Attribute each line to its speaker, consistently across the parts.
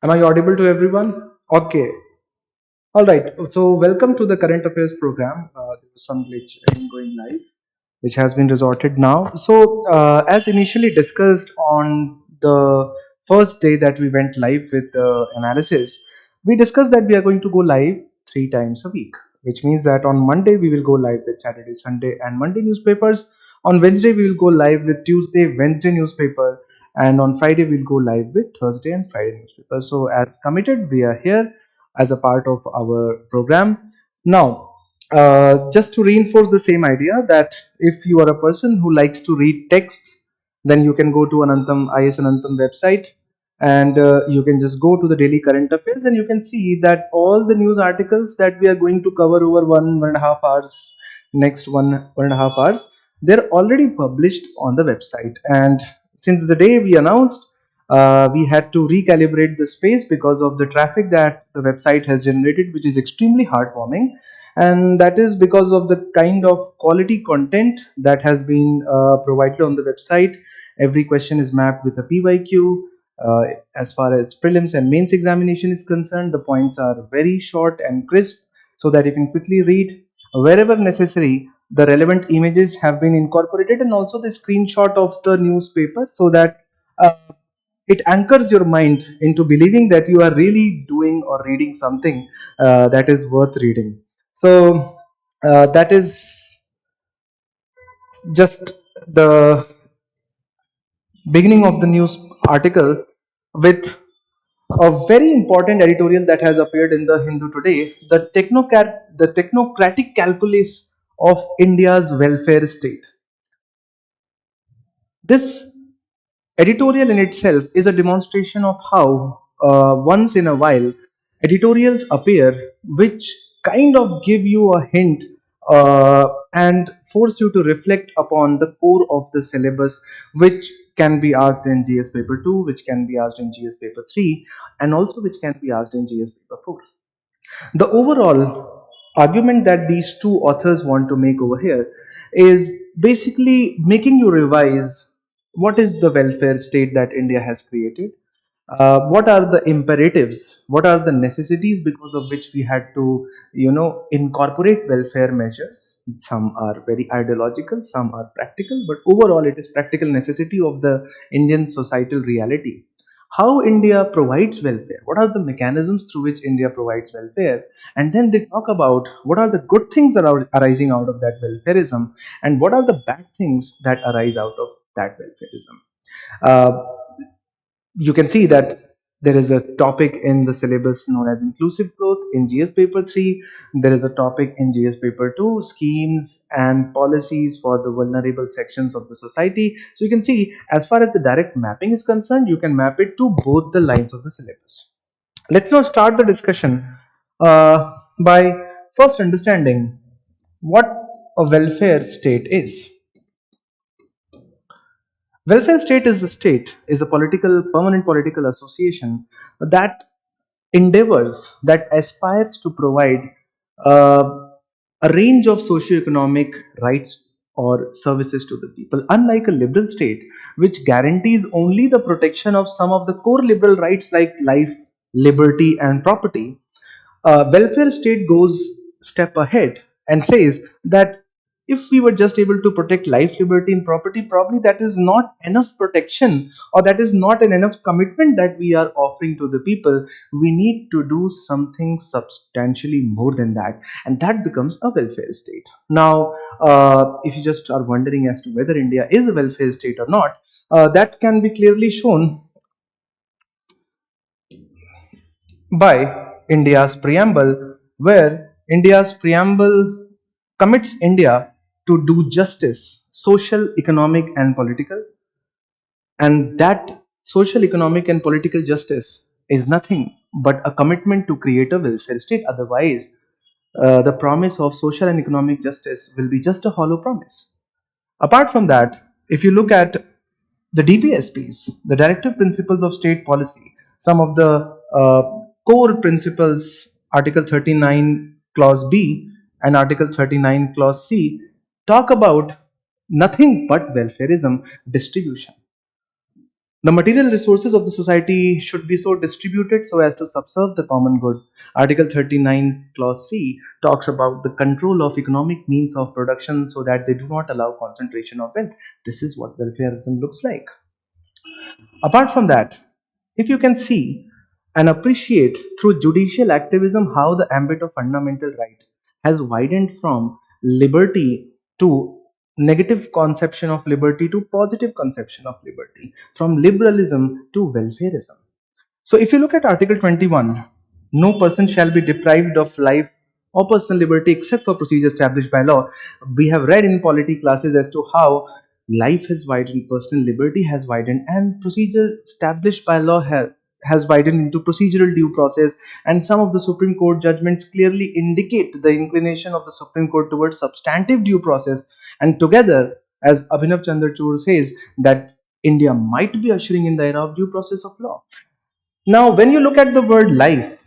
Speaker 1: Am I audible to everyone? Okay. All right. So, welcome to the current affairs program. There was some glitch in going live, which has been resorted now. So, as initially discussed on the first day that we went live with the analysis, we discussed that we are going to go live 3 times a week, which means that on Monday we will go live with Saturday, Sunday, and Monday newspapers. On Wednesday, we will go live with Tuesday, Wednesday newspaper, and on Friday, we'll go live with Thursday and Friday newspaper. So, as committed, we are here as a part of our program. Now, just to reinforce the same idea that if you are a person who likes to read texts, then you can go to Anantam IS Anantam website, and you can just go to the daily current affairs, and you can see that all the news articles that we are going to cover over 1.5 hours, next 1.5 hours, they're already published on the website. And since the day we announced, we had to recalibrate the space because of the traffic that the website has generated, which is extremely heartwarming. And that is because of the kind of quality content that has been provided on the website. Every question is mapped with a PYQ. As far as prelims and mains examination is concerned, the points are very short and crisp, so that you can quickly read. Wherever necessary, the relevant images have been incorporated, and also the screenshot of the newspaper, so that uh, it anchors your mind into believing that you are really doing or reading something that is worth reading. So that is just the beginning of the news article with a very important editorial that has appeared in the Hindu today, the technocratic calculus of India's welfare state. This editorial in itself is a demonstration of how, once in a while, editorials appear which kind of give you a hint and force you to reflect upon the core of the syllabus, which can be asked in GS paper 2, which can be asked in GS paper 3, and also which can be asked in GS paper 4. The overall argument that these two authors want to make over here is basically making you revise what is the welfare state that India has created. What are the imperatives? What are the necessities because of which we had to, incorporate welfare measures? Some are very ideological, some are practical, but overall, it is practical necessity of the Indian societal reality. How India provides welfare, what are the mechanisms through which India provides welfare, and then they talk about what are the good things that are arising out of that welfareism, and what are the bad things that arise out of that welfareism. Uh, you can see that there is a topic in the syllabus known as inclusive growth in GS paper 3. There is a topic in GS paper 2, schemes and policies for the vulnerable sections of the society. So you can see, as far as the direct mapping is concerned, you can map it to both the lines of the syllabus. Let's now start the discussion by first understanding what a welfare state is. Welfare state is a permanent political association that endeavors, that aspires to provide uh, a range of socio-economic rights or services to the people. Unlike a liberal state, which guarantees only the protection of some of the core liberal rights like life, liberty, and property, welfare state goes step ahead and says that if we were just able to protect life, liberty, and property, probably that is not enough protection, or that is not an enough commitment that we are offering to the people. We need to do something substantially more than that, and that becomes a welfare state. Now, if you just are wondering as to whether India is a welfare state or not, that can be clearly shown by India's preamble, where India's preamble commits India to do justice, social, economic, and political. And that social, economic, and political justice is nothing but a commitment to create a welfare state. Otherwise, the promise of social and economic justice will be just a hollow promise. Apart from that, if you look at the DPSPs, the Directive Principles of State Policy, some of the core principles, Article 39, Clause B, and Article 39, Clause C, talk about nothing but welfareism distribution. The material resources of the society should be so distributed so as to subserve the common good. Article 39, Clause C talks about the control of economic means of production so that they do not allow concentration of wealth. This is what welfareism looks like. Apart from that, if you can see and appreciate through judicial activism how the ambit of fundamental right has widened from liberty to negative conception of liberty to positive conception of liberty, from liberalism to welfareism. So, if you look at Article 21, no person shall be deprived of life or personal liberty except for procedure established by law. We have read in polity classes as to how life has widened, personal liberty has widened, and procedure established by law has widened into procedural due process. And some of the Supreme Court judgments clearly indicate the inclination of the Supreme Court towards substantive due process. And together, as Abhinav Chandrachud says, that India might be ushering in the era of due process of law. Now, when you look at the word life,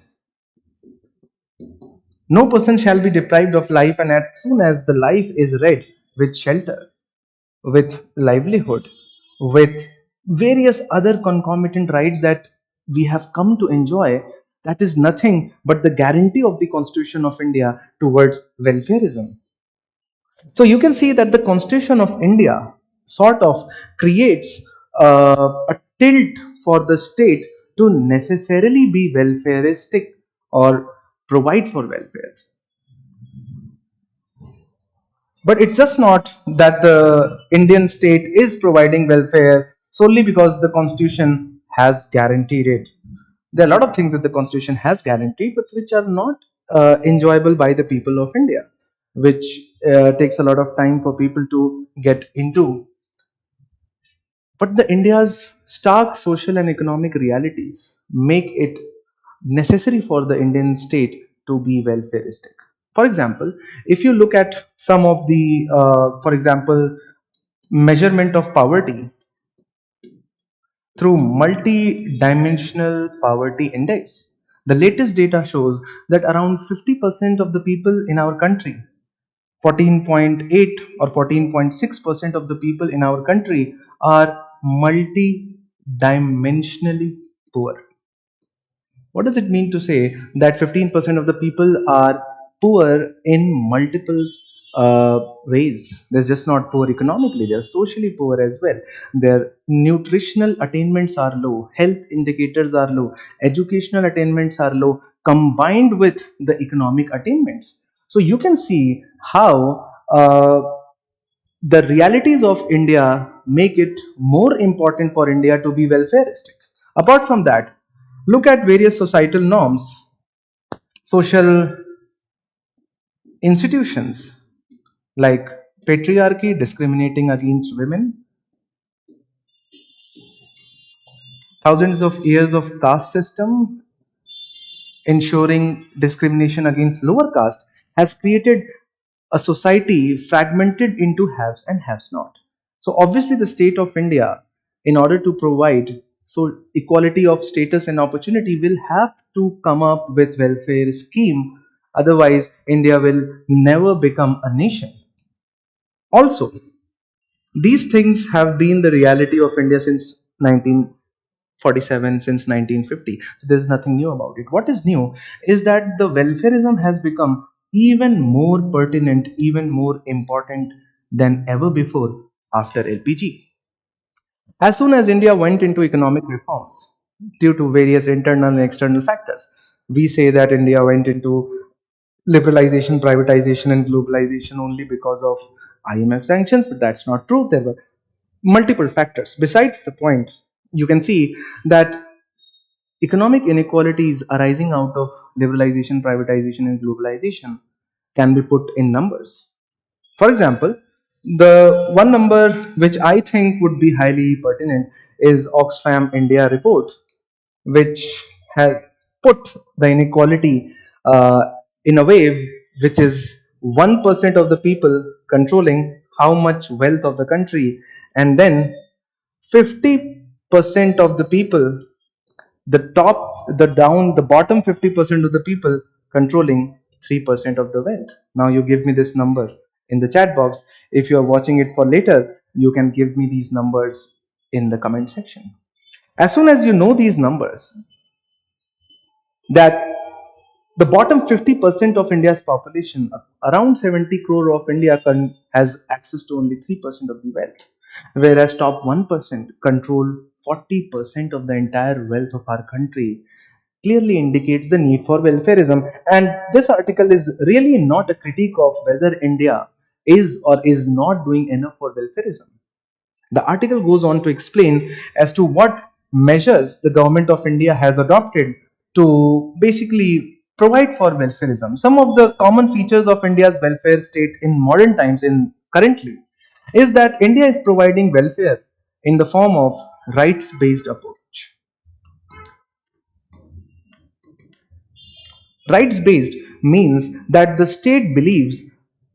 Speaker 1: no person shall be deprived of life, and as soon as the life is read with shelter, with livelihood, with various other concomitant rights that we have come to enjoy, that is nothing but the guarantee of the Constitution of India towards welfareism. So you can see that the Constitution of India sort of creates a tilt for the state to necessarily be welfareistic or provide for welfare. But it's just not that the Indian state is providing welfare solely because the Constitution has guaranteed it. There are a lot of things that the Constitution has guaranteed, but which are not enjoyable by the people of India, which takes a lot of time for people to get into. But the India's stark social and economic realities make it necessary for the Indian state to be welfareistic. For example, if you look at some of the, for example, measurement of poverty through multi-dimensional poverty index, the latest data shows that around 50% of the people in our country, 14.8 or 14.6% of the people in our country are multi-dimensionally poor. What does it mean to say that 15% of the people are poor in multiple ways? They're just not poor economically, they're socially poor as well. Their nutritional attainments are low, health indicators are low, educational attainments are low, combined with the economic attainments. So you can see how the realities of India make it more important for India to be welfareistic. Apart from that, look at various societal norms, social institutions like patriarchy discriminating against women, thousands of years of caste system ensuring discrimination against lower caste has created a society fragmented into haves and haves not. So obviously the state of India, in order to provide so equality of status and opportunity, will have to come up with welfare scheme. Otherwise, India will never become a nation. Also, these things have been the reality of India since 1947, since 1950. So there's nothing new about it. What is new is that the welfareism has become even more pertinent, even more important than ever before after LPG. As soon as India went into economic reforms due to various internal and external factors, we say that India went into liberalization, privatization, and globalization only because of IMF sanctions, but that's not true. There were multiple factors. Besides the point, you can see that economic inequalities arising out of liberalization, privatization, and globalization can be put in numbers. For example, the one number which I think would be highly pertinent is Oxfam India report, which has put the inequality in a way which is 1% of the people controlling how much wealth of the country, and then 50% of the people, the bottom 50% of the people controlling 3% of the wealth. Now you give me this number in the chat box. If you are watching it for later, you can give me these numbers in the comment section. As soon as you know these numbers, that the bottom 50% of India's population, around 70 crore of India, has access to only 3% of the wealth, whereas top 1% control 40% of the entire wealth of our country, clearly indicates the need for welfareism. And this article is really not a critique of whether India is or is not doing enough for welfareism. The article goes on to explain as to what measures the government of India has adopted to basically provide for welfareism. Some of the common features of India's welfare state in modern times, in currently, is that India is providing welfare in the form of rights based approach. Rights based means that the state believes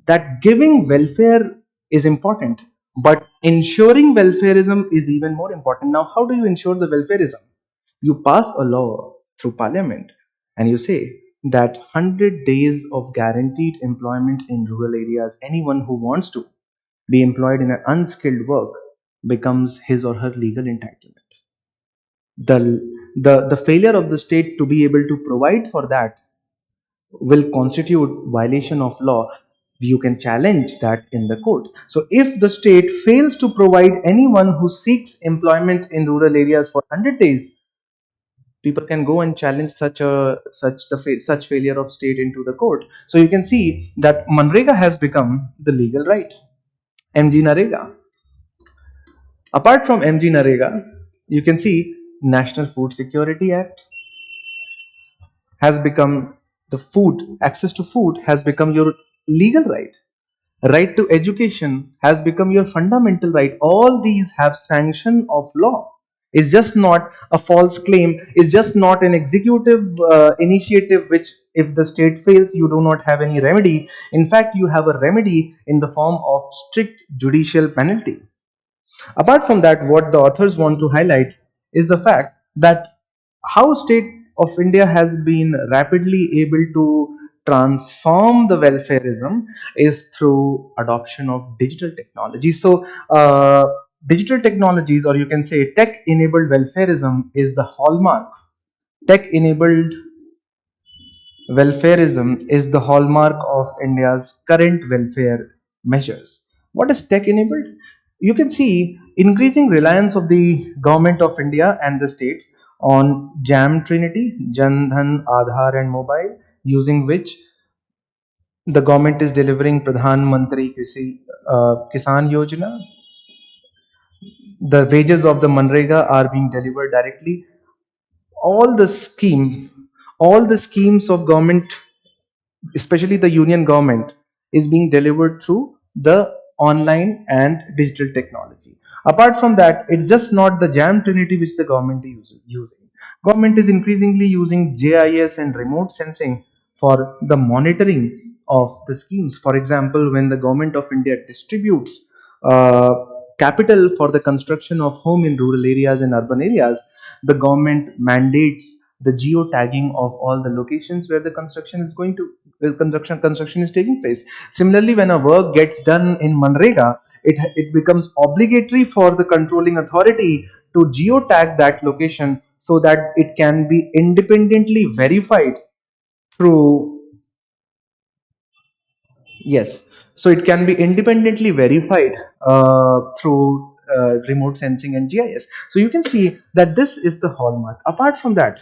Speaker 1: that giving welfare is important, but ensuring welfareism is even more important. Now, how do you ensure the welfareism? You pass a law through parliament and you say that 100 days of guaranteed employment in rural areas, anyone who wants to be employed in an unskilled work becomes his or her legal entitlement. The failure of the state to be able to provide for that will constitute violation of law. You can challenge that in the court. So if the state fails to provide anyone who seeks employment in rural areas for 100 days, people can go and challenge such failure of state into the court. So you can see that Manrega has become the legal right. MG Narega, apart from MG Narega, you can see National Food Security Act has become, the food, access to food has become your legal right. Right to education has become your fundamental right. All these have sanction of law. It's just not a false claim. It's just not an executive initiative which, if the state fails, you do not have any remedy. In fact, you have a remedy in the form of strict judicial penalty. Apart from that, what the authors want to highlight is the fact that how state of India has been rapidly able to transform the welfareism is through adoption of digital technologies. So digital technologies, or you can say tech enabled welfareism, is the hallmark. Tech enabled welfareism is the hallmark of India's current welfare measures. What is tech enabled? You can see increasing reliance of the government of India and the states on JAM Trinity, Jan Dhan, Aadhaar, and mobile, using which the government is delivering Pradhan Mantri Kisan Yojana. The wages of the Manrega are being delivered directly. All the scheme, all the schemes of government, especially the union government, is being delivered through the online and digital technology. Apart from that, it's just not the jam trinity which the government is using. Government is increasingly using JIS and remote sensing for the monitoring of the schemes. For example, when the government of India distributes uh, capital for the construction of home in rural areas and urban areas, the government mandates the geo-tagging of all the locations where the construction is going to construction is taking place. Similarly, when a work gets done in Manrega, it becomes obligatory for the controlling authority to geotag that location so that it can be independently verified through, yes, so it can be independently verified through remote sensing and GIS. So you can see that this is the hallmark. Apart from that,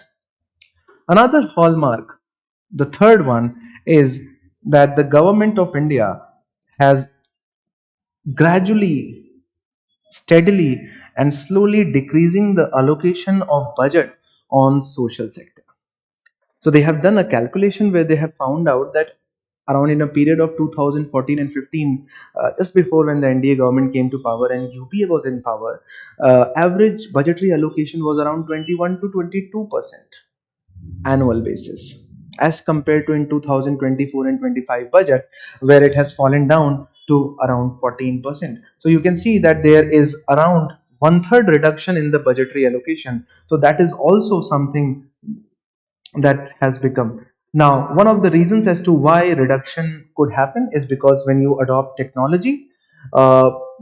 Speaker 1: another hallmark, the third one, is that the government of India has gradually, steadily, and slowly decreasing the allocation of budget on social sector. So they have done a calculation where they have found out that around in a period of 2014 and 15, just before when the NDA government came to power and UPA was in power, average budgetary allocation was around 21 to 22%. annual basis, as compared to in 2024 and 25 budget, where it has fallen down to around 14%. So you can see that there is around one third reduction in the budgetary allocation. So that is also something that has become. Now, one of the reasons as to why reduction could happen is because when you adopt technology,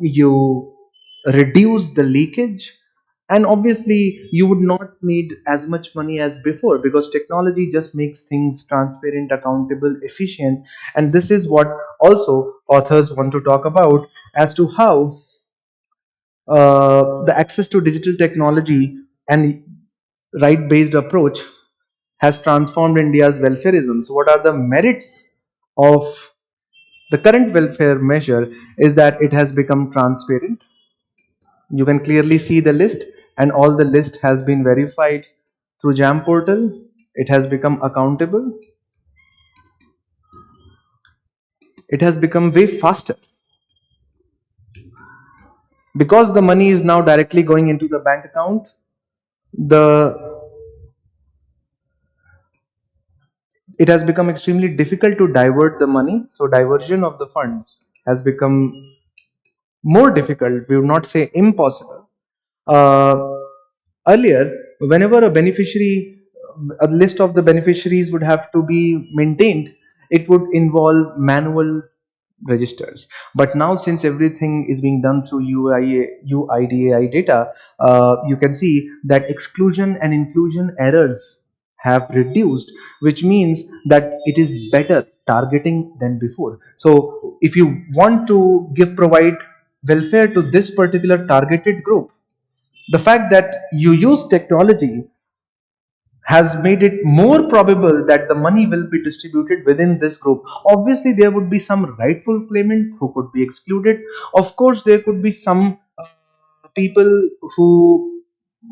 Speaker 1: you reduce the leakage, and obviously you would not need as much money as before, because technology just makes things transparent, accountable, efficient. And this is what also authors want to talk about, as to how the access to digital technology and right based approach has transformed India's welfareism. So, what are the merits of the current welfare measure? Is that it has become transparent. You can clearly see the list, and all the list has been verified through JAM portal. It has become accountable. It has become way faster because the money is now directly going into the bank account. The It has become extremely difficult to divert the money, so diversion of the funds has become more difficult. We would not say impossible. uh, Earlier, whenever a list of the beneficiaries would have to be maintained, it would involve manual registers. But now, since everything is being done through UIDAI data, you can see that exclusion and inclusion errors have reduced, which means that it is better targeting than before. So, if you want to provide welfare to this particular targeted group, the fact that you use technology has made it more probable that the money will be distributed within this group. Obviously, there would be some rightful claimant who could be excluded. Of course, there could be some people who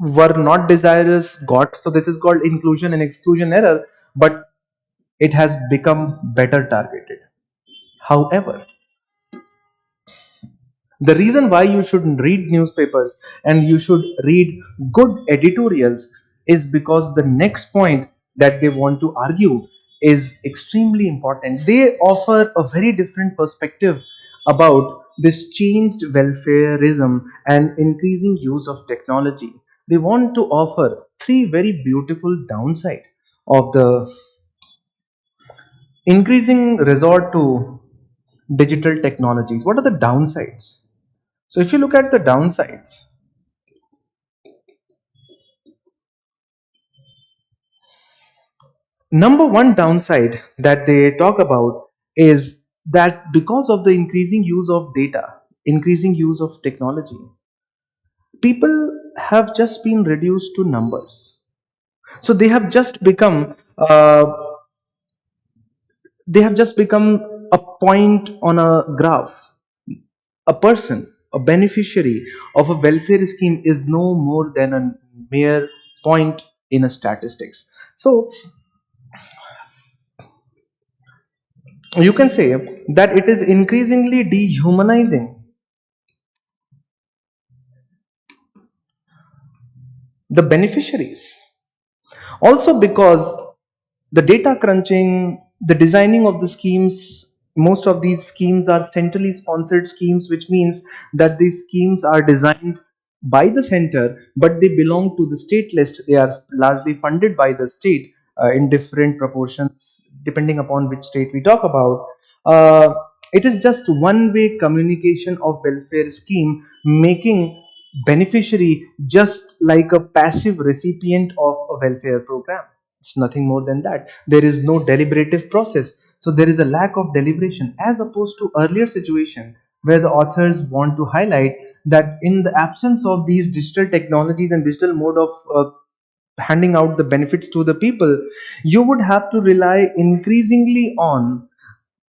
Speaker 1: were not desirous got. So this is called inclusion and exclusion error, but it has become better targeted. However, the reason why you should read newspapers and you should read good editorials is because the next point that they want to argue is extremely important. They offer a very different perspective about this changed welfareism and increasing use of technology. They want to offer three very beautiful downside of the increasing resort to digital technologies. What are the downsides? So if you look at the downsides, number one downside that they talk about is that because of the increasing use of data, increasing use of technology, people have just been reduced to numbers. So they have just become a point on a graph. A person, a beneficiary of a welfare scheme is no more than a mere point in a statistics. So you can say that it is increasingly dehumanizing the beneficiaries. Also, because the data crunching, the designing of the schemes, most of these schemes are centrally sponsored schemes, which means that these schemes are designed by the center, but they belong to the state list. They are largely funded by the state in different proportions, depending upon which state we talk about. Uh, it is just one way communication of welfare scheme, making beneficiary just like a passive recipient of a welfare program. It's nothing more than that. There is no deliberative process, so there is a lack of deliberation, as opposed to earlier situation where the authors want to highlight that in the absence of these digital technologies and digital mode of handing out the benefits to the people, you would have to rely increasingly on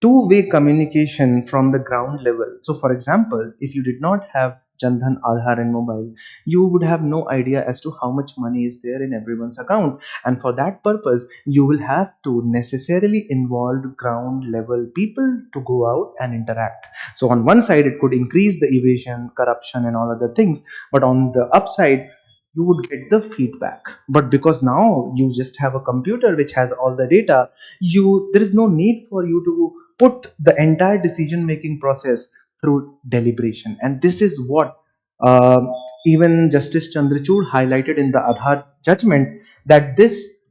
Speaker 1: two-way communication from the ground level. So, for example, if you did not have Jandhan, Aadhaar, and mobile, you would have no idea as to how much money is there in everyone's account. And for that purpose, you will have to necessarily involve ground level people to go out and interact. So, on one side, it could increase the evasion, corruption, and all other things. But on the upside, you would get the feedback. But because now you just have a computer which has all the data, there is no need for you to put the entire decision making process through deliberation. And this is what um even Justice Chandrachud highlighted in the Aadhaar judgment, that this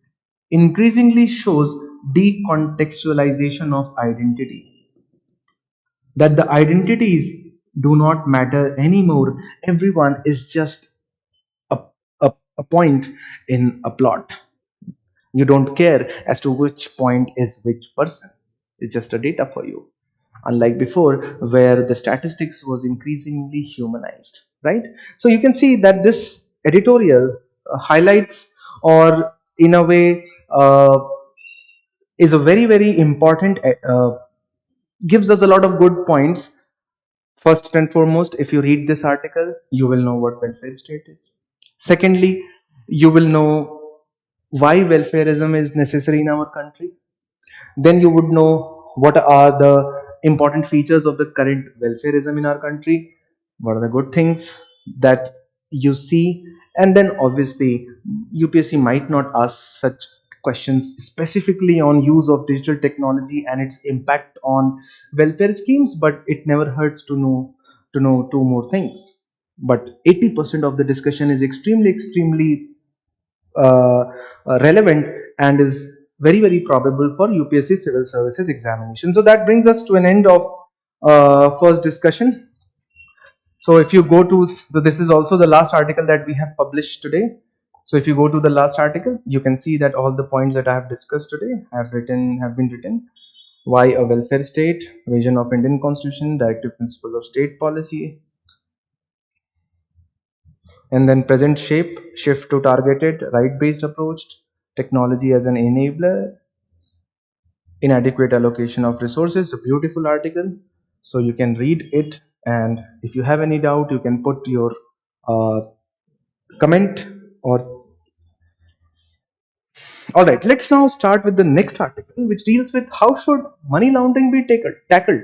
Speaker 1: increasingly shows decontextualization of identity, that the identities do not matter anymore. Everyone is just a, a point in a plot. You don't care as to which point is which person. It's just a data for you. Unlike before, where the statistics was increasingly humanized, right? So you can see that this editorial highlights, or in a way, is a very, very important, gives us a lot of good points. First and foremost, if you read this article, you will know what welfare state is. Secondly, you will know why welfareism is necessary in our country. Then you would know what are the important features of the current welfareism in our country, what are the good things that you see. And then obviously UPSC might not ask such questions specifically on use of digital technology and its impact on welfare schemes, but it never hurts to know two more things. But 80% of the discussion is extremely uh, relevant and is very, very probable for UPSC civil services examination. So that brings us to an end of first discussion. So if you go to this is also the last article that we have published today. So if you go to the last article, you can see that all the points that I have discussed today have been written. Why a welfare state, vision of Indian Constitution, directive principle of state policy, and then present shape, shift to targeted, right based approach, technology as an enabler, inadequate allocation of resources. A beautiful article. So you can read it, and if you have any doubt, you can put your uh, comment. Or all right, let's now start with the next article, which deals with how should money laundering be tackled.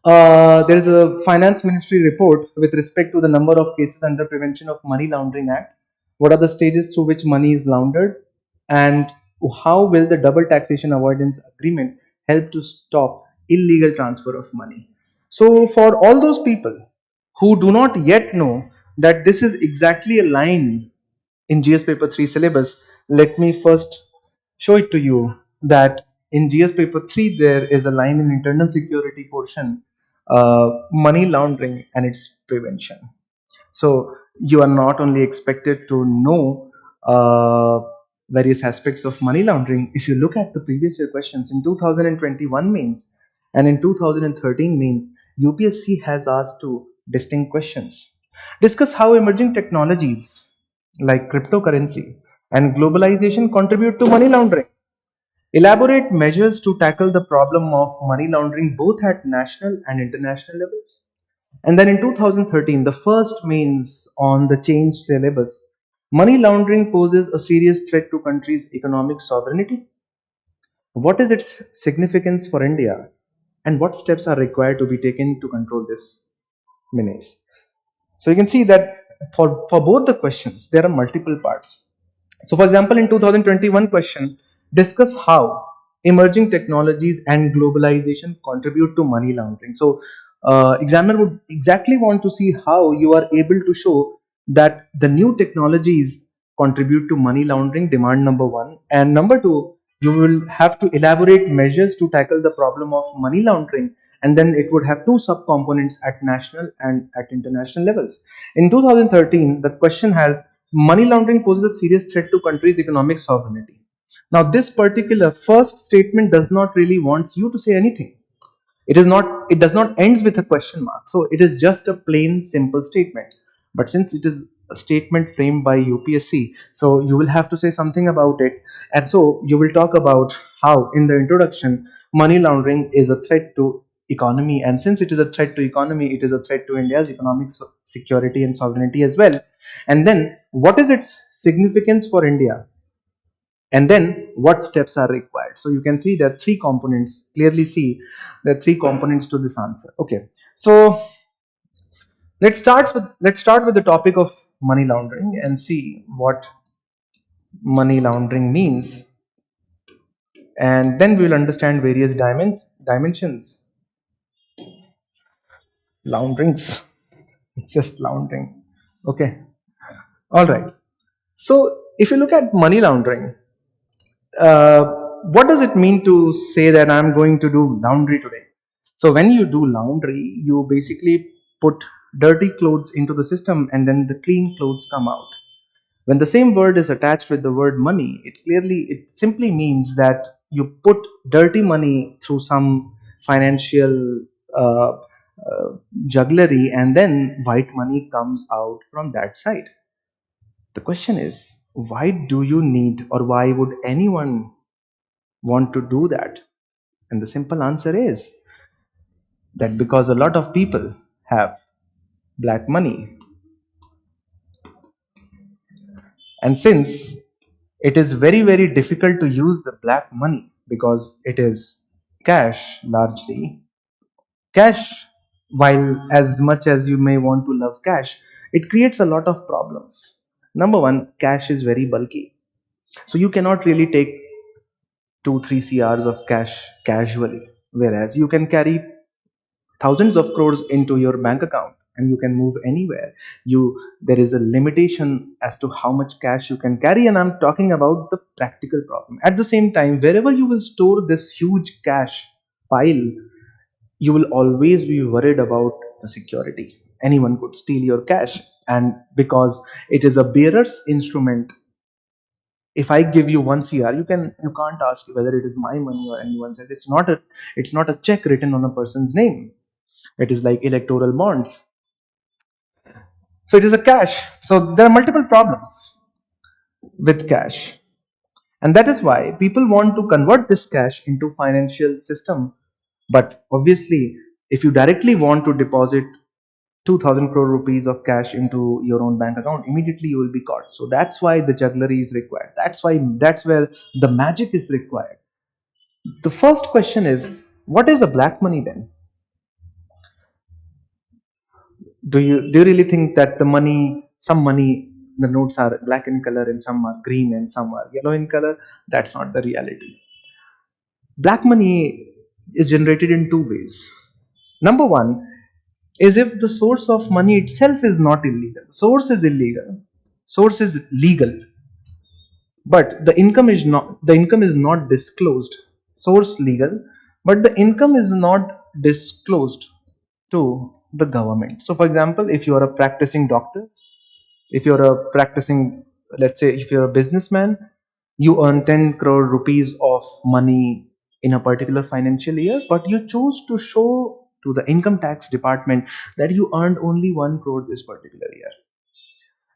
Speaker 1: There is a finance ministry report with respect to the number of cases under prevention of money laundering act. What are the stages through which money is laundered, and how will the double taxation avoidance agreement help to stop illegal transfer of money? So for all those people who do not yet know that this is exactly a line in GS paper 3 syllabus, let me first show it to you that in GS paper 3 there is a line in internal security portion, money laundering and its prevention. So you are not only expected to know various aspects of money laundering. If you look at the previous year questions in 2021 mains and in 2013 mains, UPSC has asked two distinct questions. Discuss how emerging technologies like cryptocurrency and globalization contribute to money laundering. Elaborate measures to tackle the problem of money laundering both at national and international levels. And then in 2013, the first means on the changed syllabus, money laundering poses a serious threat to country's economic sovereignty. What is its significance for India, and what steps are required to be taken to control this menace? So you can see that for both the questions, there are multiple parts. So, for example, in 2021 question, discuss how emerging technologies and globalization contribute to money laundering. So, examiner would exactly want to see how you are able to show that the new technologies contribute to money laundering, demand number one. And number two, you will have to elaborate measures to tackle the problem of money laundering. And then it would have two subcomponents at national and at international levels. In 2013, the question has money laundering poses a serious threat to country's economic sovereignty. Now, this particular first statement does not really want you to say anything. It does not ends with a question mark. So it is just a plain simple statement. But since it is a statement framed by UPSC, so you will have to say something about it. And so you will talk about how in the introduction money laundering is a threat to economy, and since it is a threat to economy, it is a threat to India's economic security and sovereignty as well. And then what is its significance for India, and then what steps are required. So you can see there are three components. Clearly see there are three components to this answer. Okay, so Let's start with the topic of money laundering and see what money laundering means, and then we will understand various dimensions. Launderings. It's just laundering. Okay. All right. So if you look at money laundering, uh, what does it mean to say that I'm going to do laundry today? So when you do laundry, you basically put dirty clothes into the system and then the clean clothes come out. When the same word is attached with the word money, it simply means that you put dirty money through some financial uh, jugglery and then white money comes out from that side. The question is, why do you need or why would anyone want to do that? And the simple answer is that because a lot of people have black money. And since it is very, very difficult to use the black money because it is cash largely, cash, while as much as you may want to love cash, it creates a lot of problems. Number one, cash is very bulky. So you cannot really take 2 3 CRs of cash casually. Whereas you can carry thousands of crores into your bank account and you can move anywhere. You There is a limitation as to how much cash you can carry, and I'm talking about the practical problem. At the same time, wherever you will store this huge cash pile, you will always be worried about the security. Anyone could steal your cash, and because it is a bearer's instrument, if I give you 1 CR, you can't ask whether it is my money or anyone's else. It's not a check written on a person's name. It is like electoral bonds. So it is a cash. So there are multiple problems with cash. And that is why people want to convert this cash into financial system. But obviously, if you directly want to deposit 2000 crore rupees of cash into your own bank account, immediately you will be caught. So that's why the jugglery is required. That's where the magic is required. The first question is, what is a black money then? Do you really think that some money, the notes are black in color and some are green and some are yellow in color? That's not the reality. Black money is generated in two ways. Number one is if the source of money itself is not illegal. Source is illegal. Source is legal, but the income is not disclosed. Source legal, but the income is not disclosed to the government. So for example, if you are a practicing doctor, if you're a practicing let's say if you're a businessman, you earn 10 crore rupees of money in a particular financial year, but you choose to show to the income tax department that you earned only 1 crore this particular year,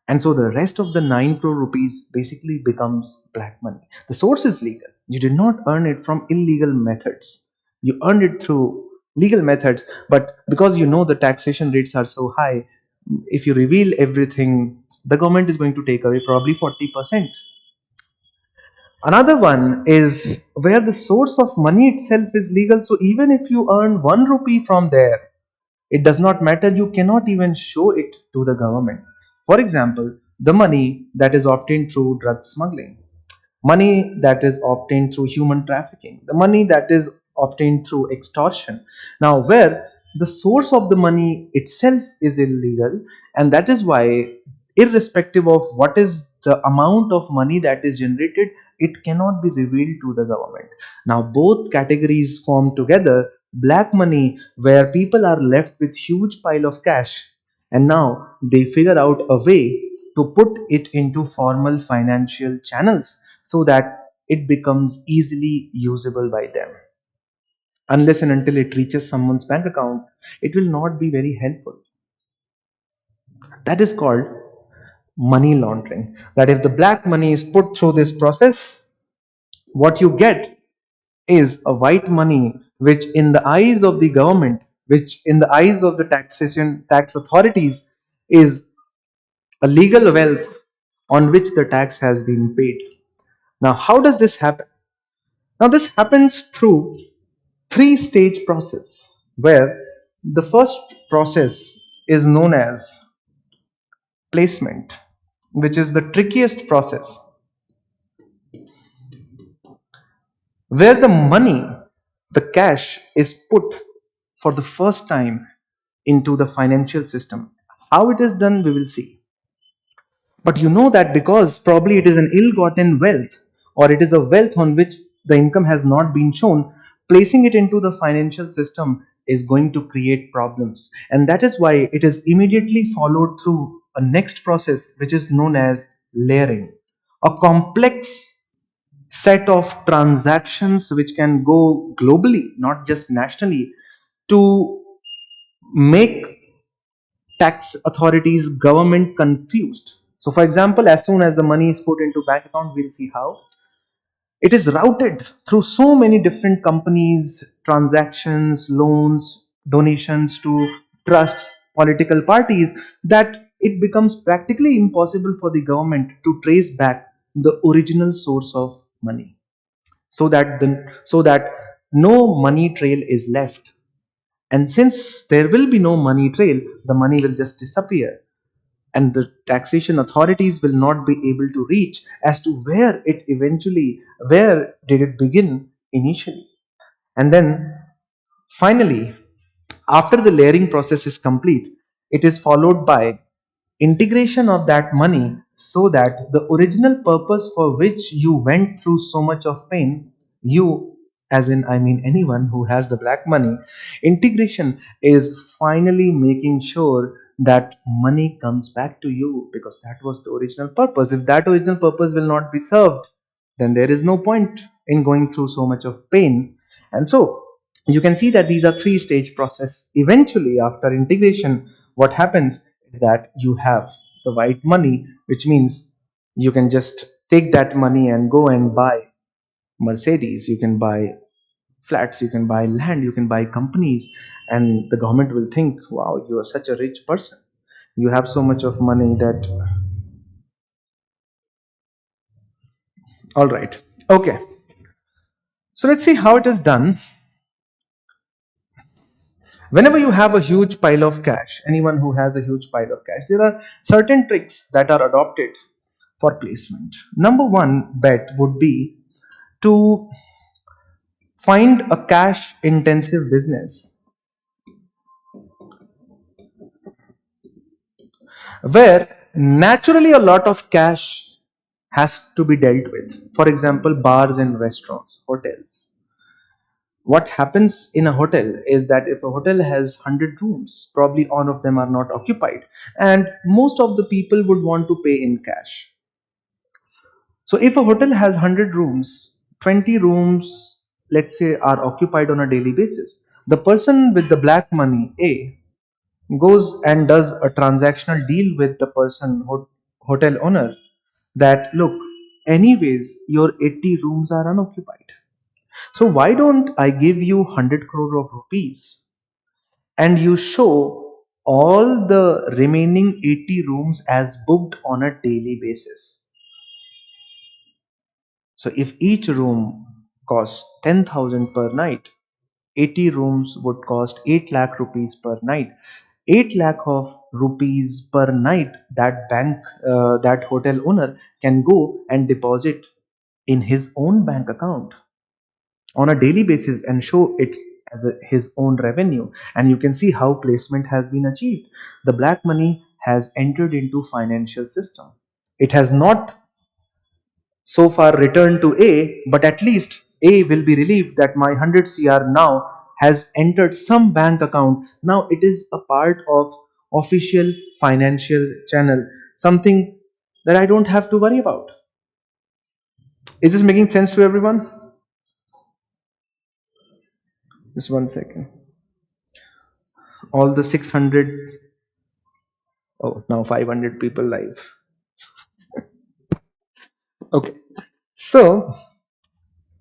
Speaker 1: and so the rest of the 9 crore rupees basically becomes black money. The source is legal. You did not earn it from illegal methods. You earned it through legal methods, but because you know the taxation rates are so high, if you reveal everything, the government is going to take away probably 40%. Another one is where the source of money itself is legal. So even if you earn 1 rupee from there, it does not matter. You cannot even show it to the government. For example, the money that is obtained through drug smuggling, money that is obtained through human trafficking, the money that is obtained through extortion. Now, where the source of the money itself is illegal, and that is why, irrespective of what is the amount of money that is generated, it cannot be revealed to the government. Now, both categories form together black money, where people are left with huge pile of cash, and now they figure out a way to put it into formal financial channels so that it becomes easily usable by them. Unless and until it reaches someone's bank account, it will not be very helpful. That is called money laundering. That if the black money is put through this process, what you get is a white money, which in the eyes of the government, which in the eyes of the tax authorities, is a legal wealth on which the tax has been paid. Now, how does this happen? Now, this happens through three-stage process, where the first process is known as placement, which is the trickiest process, where the money, the cash, is put for the first time into the financial system. How it is done, we will see. But you know that because probably it is an ill gotten wealth, or it is a wealth on which the income has not been shown, placing it into the financial system is going to create problems. And that is why it is immediately followed through a next process which is known as layering. A complex set of transactions which can go globally, not just nationally, to make tax authorities, government confused. So for example, as soon as the money is put into bank account, we'll see how it is routed through so many different companies, transactions, loans, donations to trusts, political parties, that it becomes practically impossible for the government to trace back the original source of money, so that no money trail is left. And since there will be no money trail, the money will just disappear, and the taxation authorities will not be able to reach as to where did it begin initially. And then finally, after the layering process is complete, it is followed by integration of that money, so that the original purpose for which you went through so much of pain, you, as in I mean anyone who has the black money, integration is finally making sure that money comes back to you, because that was the original purpose. If that original purpose will not be served, then there is no point in going through so much of pain. And so you can see that these are three stage process. Eventually, after integration, what happens is that you have the white money, which means you can just take that money and go and buy Mercedes, you can buy flats, you can buy land, you can buy companies, and the government will think, wow, you are such a rich person, you have so much of money that. All right, okay, so let's see how it is done. Whenever you have a huge pile of cash, anyone who has a huge pile of cash, there are certain tricks that are adopted for placement. Number one bet would be to find a cash intensive business where naturally a lot of cash has to be dealt with. For example, bars and restaurants, hotels. What happens in a hotel is that if a hotel has 100 rooms, probably all of them are not occupied, and most of the people would want to pay in cash. So if a hotel has 100 rooms, 20 rooms, let's say, are occupied on a daily basis, the person with the black money, A, goes and does a transactional deal with the person, hotel owner, that look, anyways, your 80 rooms are unoccupied. So why don't I give you 100 crore of rupees and you show all the remaining 80 rooms as booked on a daily basis. So if each room costs 10,000 per night, 80 rooms would cost 8 lakh rupees per night. 8 lakh of rupees per night, that hotel owner can go and deposit in his own bank account on a daily basis and show it as his own revenue. And you can see how placement has been achieved. The black money has entered into financial system. It has not so far returned to A, but at least A will be relieved that my 100 cr now has entered some bank account. Now it is a part of official financial channel, something that I don't have to worry about. Is this making sense to everyone? Just one second. All the 600, oh, now 500 people live. Okay, so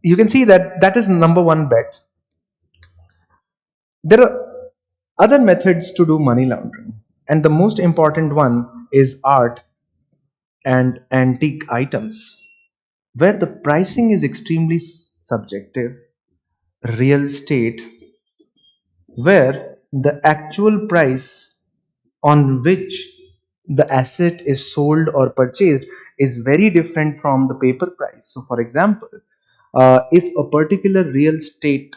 Speaker 1: you can see that that is number one bet. There are other methods to do money laundering, and the most important one is art and antique items, where the pricing is extremely subjective. Real estate, where the actual price on which the asset is sold or purchased is very different from the paper price. So, for example, if a particular real estate,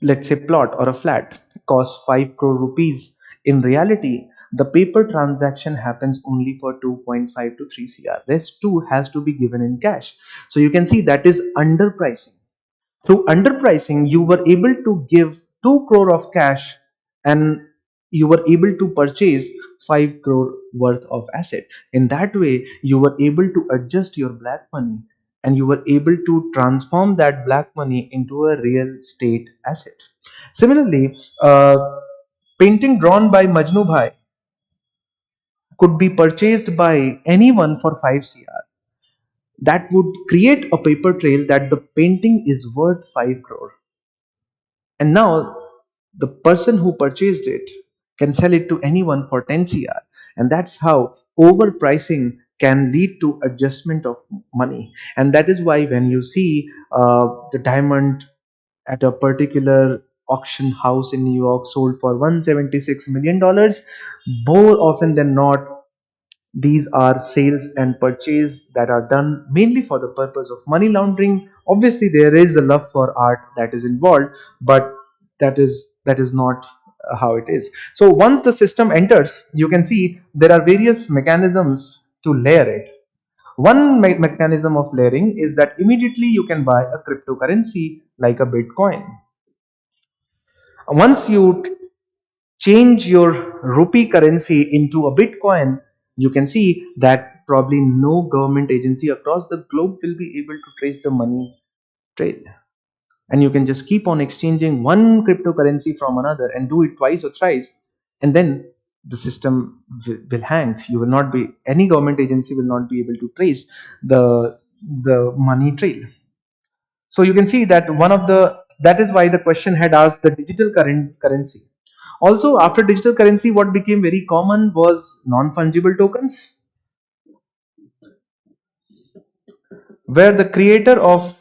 Speaker 1: let's say plot or a flat, costs 5 crore rupees, in reality, the paper transaction happens only for 2.5 to 3 cr. Rest 2 has to be given in cash. So you can see that is underpricing. Through underpricing, you were able to give 2 crore of cash, and you were able to purchase 5 crore worth of asset. In that way, you were able to adjust your black money, and you were able to transform that black money into a real estate asset. Similarly, painting drawn by Majnu Bhai could be purchased by anyone for 5 cr. That would create a paper trail that the painting is worth 5 crore. And now the person who purchased it can sell it to anyone for 10 cr. And that's how overpricing can lead to adjustment of money. And that is why when you see the diamond at a particular auction house in New York sold for $176 million, more often than not, these are sales and purchase that are done mainly for the purpose of money laundering. Obviously, there is a love for art that is involved, but that is not how it is. So once the system enters, you can see there are various mechanisms to layer it. One mechanism of layering is that immediately you can buy a cryptocurrency like a Bitcoin. Once you change your rupee currency into a Bitcoin, you can see that probably no government agency across the globe will be able to trace the money trail. And you can just keep on exchanging one cryptocurrency from another and do it twice or thrice, and then the system will hang. You will not be, any government agency will not be able to trace the money trail. So you can see that that is why the question had asked the digital currency. Also, after digital currency, what became very common was non-fungible tokens, where the creator of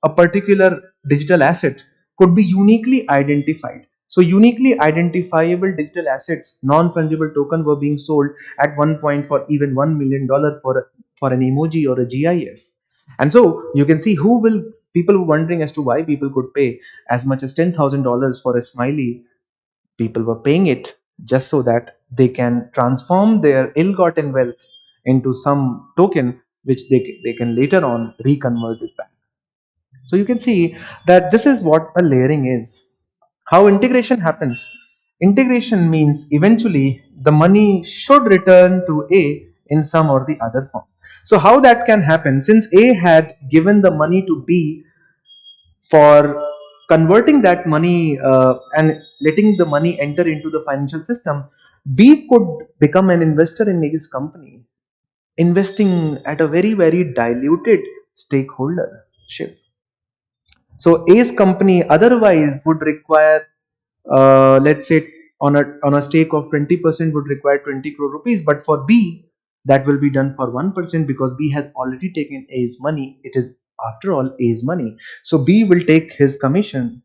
Speaker 1: a particular digital asset could be uniquely identified. So, uniquely identifiable digital assets, non-fungible token, were being sold at one point for even $1 million for an emoji or a GIF. And so you can see people were wondering as to why people could pay as much as $10,000 for a smiley. People were paying it just so that they can transform their ill-gotten wealth into some token which they can later on reconvert it back. So you can see that this is what a layering is. How integration happens. Integration means eventually the money should return to A in some or the other form. So how that can happen, since A had given the money to B for converting that money and letting the money enter into the financial system, B could become an investor in A's company, investing at a very, very diluted stakeholdership. So A's company otherwise would require, let's say, on a stake of 20% would require 20 crore rupees, but for B, that will be done for 1% because B has already taken A's money. It is, after all, A's money. So B will take his commission,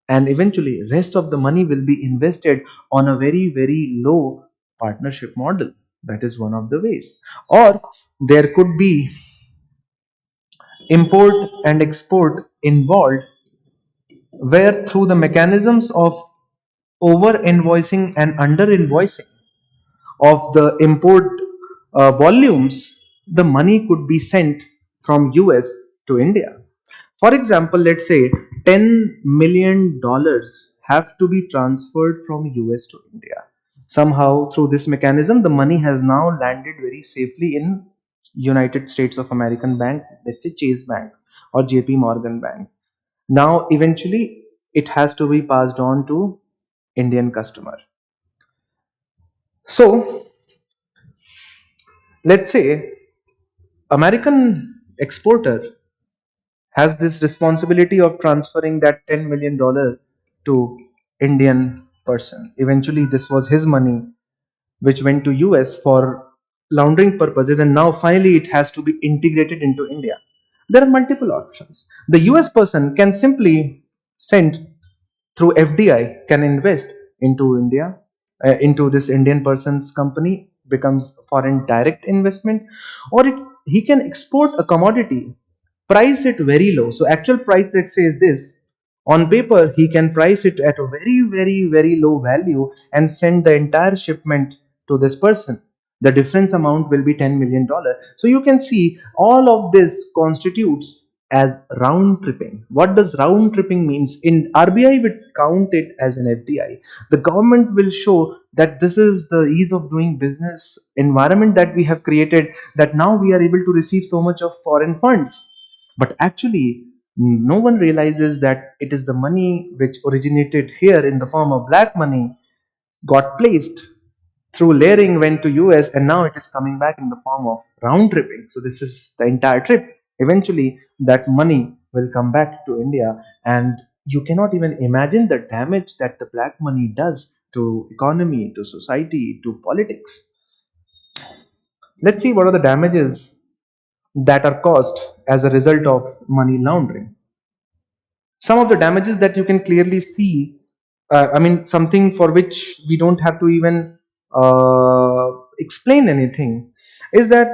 Speaker 1: and eventually rest of the money will be invested on a very, very low partnership model. That is one of the ways. Or there could be import and export involved, where through the mechanisms of over invoicing and under invoicing of the import volumes, the money could be sent from US to India. For example, let's say $10 million have to be transferred from US to India. Somehow, through this mechanism, the money has now landed very safely in United States of American Bank, let's say Chase Bank or JP Morgan Bank. Now, eventually, it has to be passed on to Indian customer. So, let's say American exporter has this responsibility of transferring that $10 million to Indian person. Eventually, this was his money which went to US for laundering purposes, and now finally it has to be integrated into India. There are multiple options. The US person can simply send through FDI, can invest into India, into this Indian person's company becomes foreign direct investment, or he can export a commodity, price it very low. So actual price, let's say, is this. On paper, he can price it at a very, very, very low value and send the entire shipment to this person. The difference amount will be $10 million. So you can see all of this constitutes as round tripping. What does round tripping means? In RBI would count it as an FDI. The government will show that this is the ease of doing business environment that we have created, that now we are able to receive so much of foreign funds. But actually, no one realizes that it is the money which originated here in the form of black money, got placed through layering, went to US, and now it is coming back in the form of round tripping. So this is the entire trip. Eventually, that money will come back to India, and you cannot even imagine the damage that the black money does to economy, to society, to politics. Let's see what are the damages that are caused as a result of money laundering. Some of the damages that you can clearly see, I mean, something for which we don't have to even explain anything, is that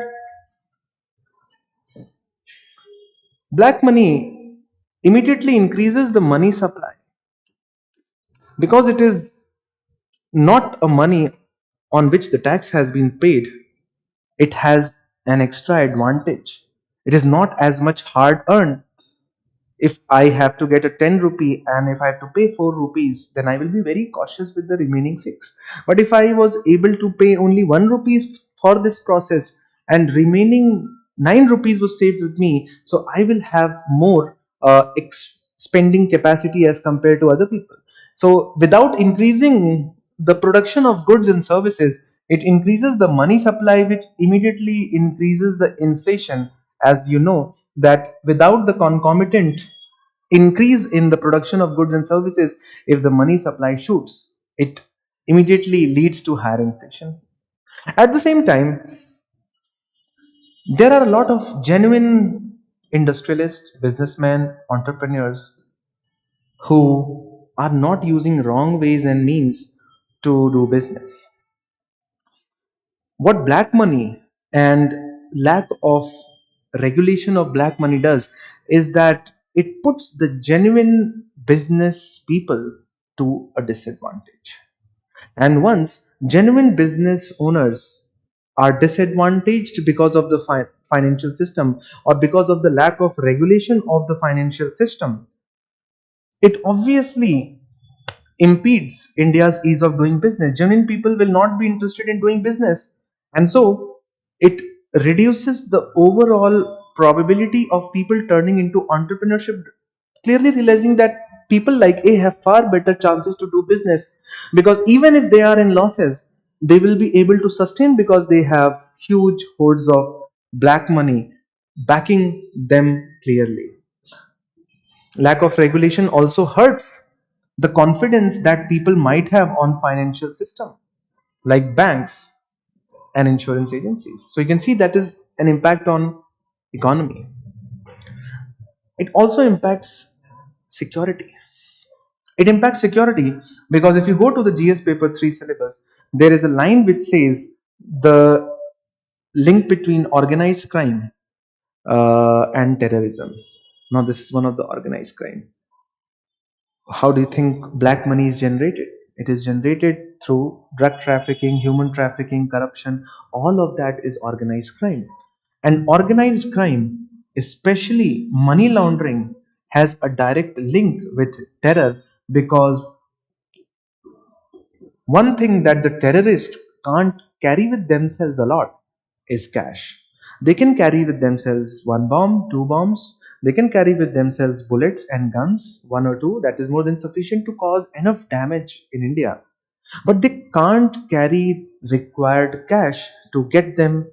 Speaker 1: black money immediately increases the money supply, because it is not a money on which the tax has been paid. It has an extra advantage. It is not as much hard earned. If I have to get a 10 rupee and if I have to pay 4 rupees, then I will be very cautious with the remaining 6. But if I was able to pay only 1 rupees for this process and remaining 9 rupees was saved with me, so I will have more spending capacity as compared to other people. So without increasing the production of goods and services, it increases the money supply, which immediately increases the inflation. As you know, that without the concomitant increase in the production of goods and services, if the money supply shoots, it immediately leads to higher inflation. At the same time, there are a lot of genuine industrialists, businessmen, entrepreneurs who are not using wrong ways and means to do business. What black money and lack of regulation of black money does is that it puts the genuine business people to a disadvantage. And once genuine business owners are disadvantaged because of the financial system, or because of the lack of regulation of the financial system, it obviously impedes India's ease of doing business. Genuine people will not be interested in doing business. And so it reduces the overall probability of people turning into entrepreneurship, clearly realizing that people like A have far better chances to do business, because even if they are in losses, they will be able to sustain because they have huge hordes of black money backing them clearly. Lack of regulation also hurts the confidence that people might have on financial system like banks and insurance agencies. So you can see that is an impact on economy. It also impacts security. It impacts security because if you go to the GS paper 3 syllabus, there is a line which says the link between organized crime and terrorism. Now this is one of the organized crime. How do you think black money is generated? It is generated through drug trafficking, human trafficking, corruption. All of that is organized crime. And organized crime, especially money laundering, has a direct link with terror, because one thing that the terrorists can't carry with themselves a lot is cash. They can carry with themselves one bomb, two bombs. They can carry with themselves bullets and guns, one or two. That is more than sufficient to cause enough damage in India. But they can't carry required cash to get them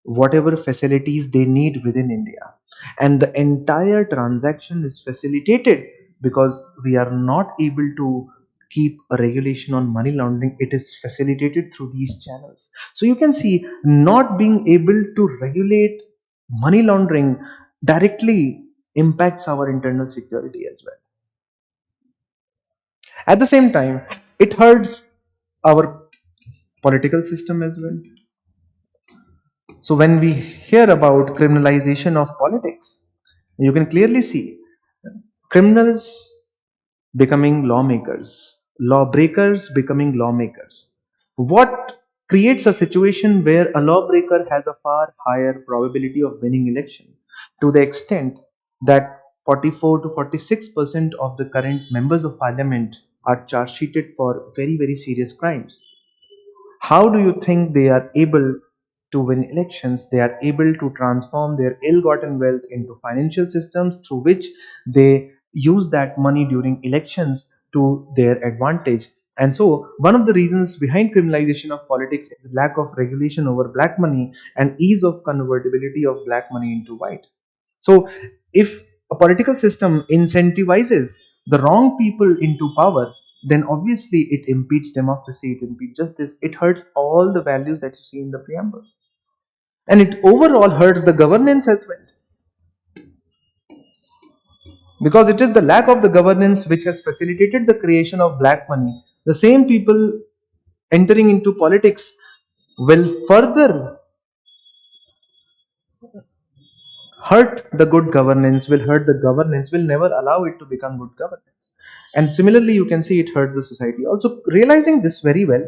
Speaker 1: whatever facilities they need within India. And the entire transaction is facilitated because we are not able to keep a regulation on money laundering. It is facilitated through these channels. So you can see, not being able to regulate money laundering directly impacts our internal security as well. At the same time, it hurts our political system as well. So when we hear about criminalization of politics, you can clearly see criminals becoming lawmakers, lawbreakers becoming lawmakers. What creates a situation where a lawbreaker has a far higher probability of winning election, to the extent that 44 to 46% of the current members of parliament are charge sheeted for very, very serious crimes. How do you think they are able to win elections? They are able to transform their ill gotten wealth into financial systems through which they use that money during elections to their advantage. And so, one of the reasons behind criminalization of politics is lack of regulation over black money and ease of convertibility of black money into white. So, if a political system incentivizes the wrong people into power, then obviously it impedes democracy, it impedes justice, it hurts all the values that you see in the preamble. And it overall hurts the governance as well. Because it is the lack of the governance which has facilitated the creation of black money. The same people entering into politics will further hurt the good governance, will hurt the governance, will never allow it to become good governance. And similarly, you can see it hurts the society. Also, realizing this very well,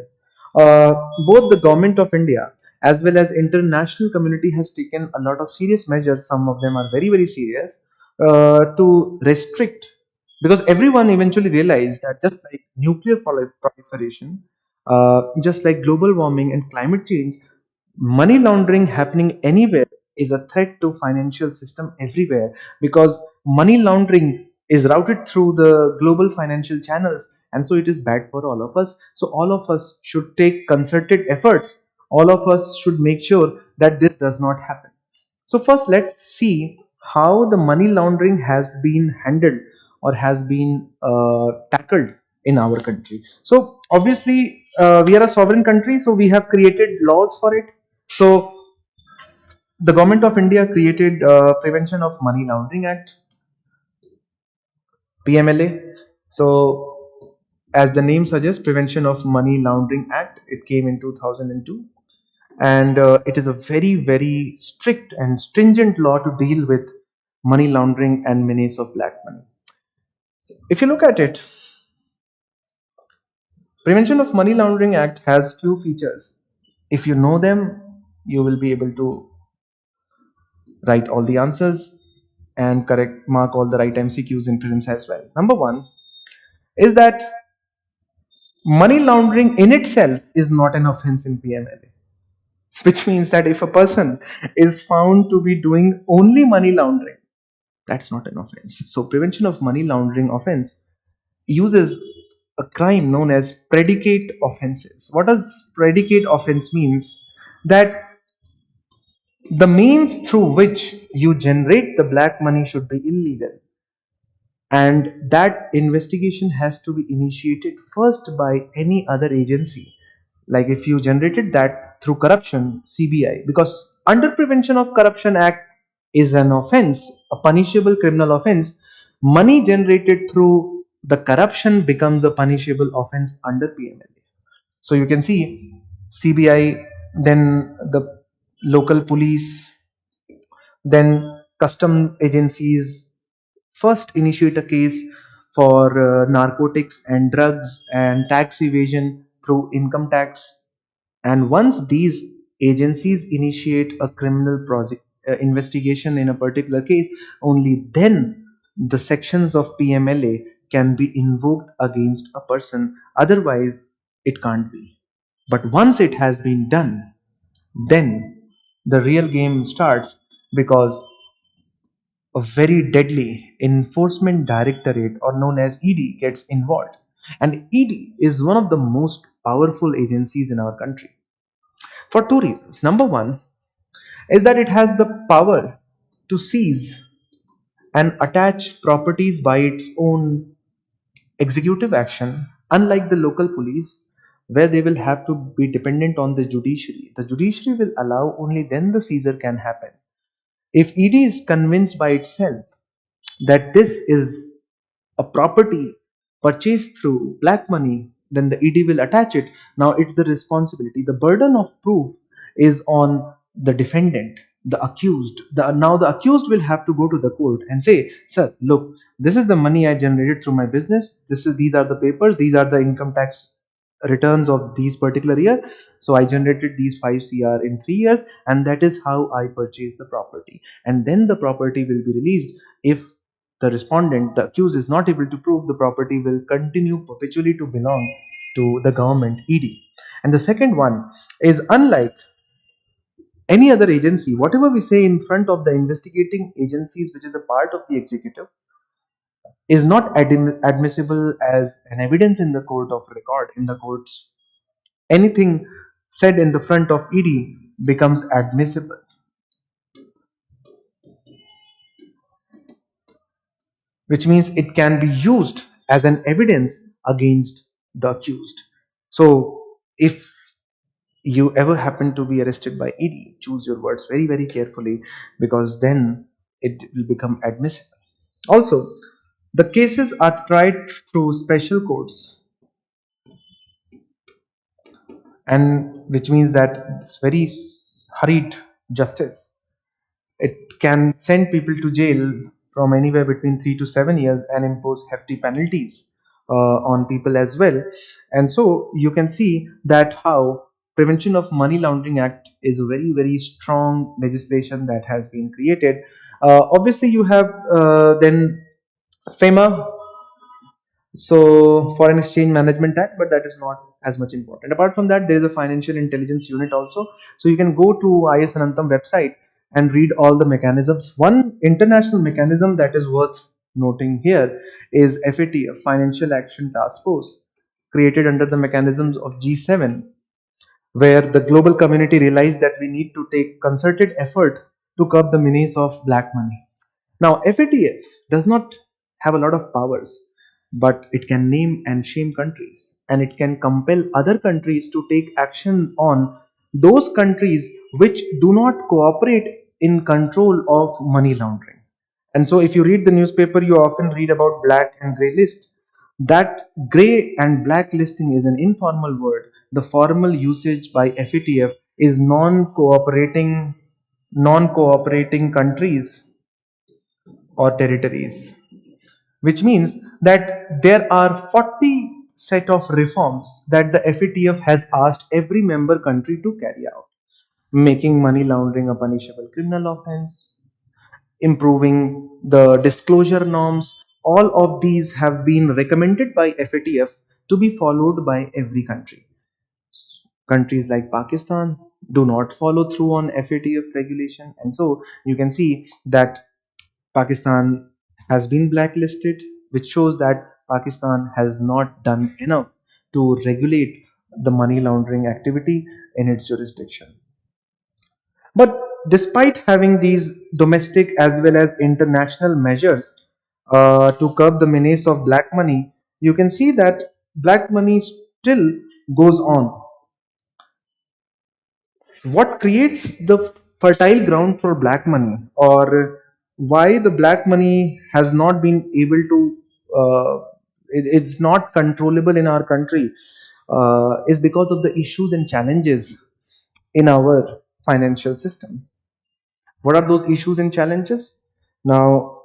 Speaker 1: uh, both the government of India as well as international community has taken a lot of serious measures. Some of them are very, very serious, to restrict, because everyone eventually realized that just like nuclear proliferation, just like global warming and climate change, money laundering happening anywhere is a threat to financial system everywhere, because money laundering is routed through the global financial channels, and so it is bad for all of us. So all of us should take concerted efforts, all of us should make sure that this does not happen. So first let's see how the money laundering has been handled or has been tackled in our country. So obviously, we are a sovereign country, so we have created laws for it. So the government of India created Prevention of Money Laundering Act, PMLA. So as the name suggests, Prevention of Money Laundering Act, it came in 2002, and it is a very, very strict and stringent law to deal with money laundering and menace of black money. If you look at it, Prevention of Money Laundering Act has few features. If you know them, you will be able to write all the answers and correct mark all the right MCQs in prelims as well. Number one is that money laundering in itself is not an offense in PMLA, which means that if a person is found to be doing only money laundering, that's not an offense. So prevention of money laundering offense uses a crime known as predicate offenses. What does predicate offense means? That the means through which you generate the black money should be illegal, and that investigation has to be initiated first by any other agency. Like if you generated that through corruption, CBI, because under Prevention of Corruption Act is an offense, a punishable criminal offense. Money generated through the corruption becomes a punishable offense under PMLA. So you can see CBI, then the local police, then custom agencies first initiate a case for narcotics and drugs and tax evasion through income tax. And once these agencies initiate a criminal project investigation in a particular case, only then the sections of PMLA can be invoked against a person. Otherwise, it can't be. But once it has been done, then the real game starts, because a very deadly enforcement directorate, or known as ED, gets involved. And ED is one of the most powerful agencies in our country for two reasons. Number one is that it has the power to seize and attach properties by its own executive action, unlike the local police, where they will have to be dependent on the judiciary. The judiciary will allow, only then the seizure can happen. If ED is convinced by itself that this is a property purchased through black money, then the ED will attach it. Now it's the responsibility. The burden of proof is on the defendant, the accused. Now the accused will have to go to the court and say, "Sir, look, this is the money I generated through my business. These are the papers. These are the income tax returns of these particular year. So I generated these 5 CR in 3 years, and that is how I purchased the property." And then the property will be released. If the respondent, the accused, is not able to prove, the property will continue perpetually to belong to the government ED. And the second one is, unlike any other agency, whatever we say in front of the investigating agencies, which is a part of the executive, is not admissible as an evidence in the court of record, in the courts. Anything said in the front of ED becomes admissible, which means it can be used as an evidence against the accused. So, if you ever happen to be arrested by ED, choose your words very, very carefully, because then it will become admissible. Also, the cases are tried through special courts, and which means that it's very hurried justice. It can send people to jail from anywhere between 3 to 7 years and impose hefty penalties on people as well. And so you can see that how Prevention of Money Laundering Act is a very, very strong legislation that has been created. Obviously, you have then FEMA, so Foreign Exchange Management Act, but that is not as much important. Apart from that, there is a Financial Intelligence Unit also. So you can go to IS Anantam website and read all the mechanisms. One international mechanism that is worth noting here is FATF, Financial Action Task Force, created under the mechanisms of G7, where the global community realized that we need to take concerted effort to curb the menace of black money. Now, FATF does not have a lot of powers, but it can name and shame countries, and it can compel other countries to take action on those countries which do not cooperate in control of money laundering. And so, if you read the newspaper, you often read about black and gray list. That gray and black listing is an informal word. The formal usage by FATF is non-cooperating countries or territories, which means that there are 40 set of reforms that the FATF has asked every member country to carry out, making money laundering a punishable criminal offense, improving the disclosure norms. All of these have been recommended by FATF to be followed by every country. Countries like Pakistan do not follow through on FATF regulation, and so you can see that Pakistan has been blacklisted, which shows that Pakistan has not done enough to regulate the money laundering activity in its jurisdiction. But despite having these domestic as well as international measures to curb the menace of black money, you can see that black money still goes on. What creates the fertile ground for black money, or why the black money has not been able to it's not controllable in our country, is because of the issues and challenges in our financial system. What are those issues and challenges? Now,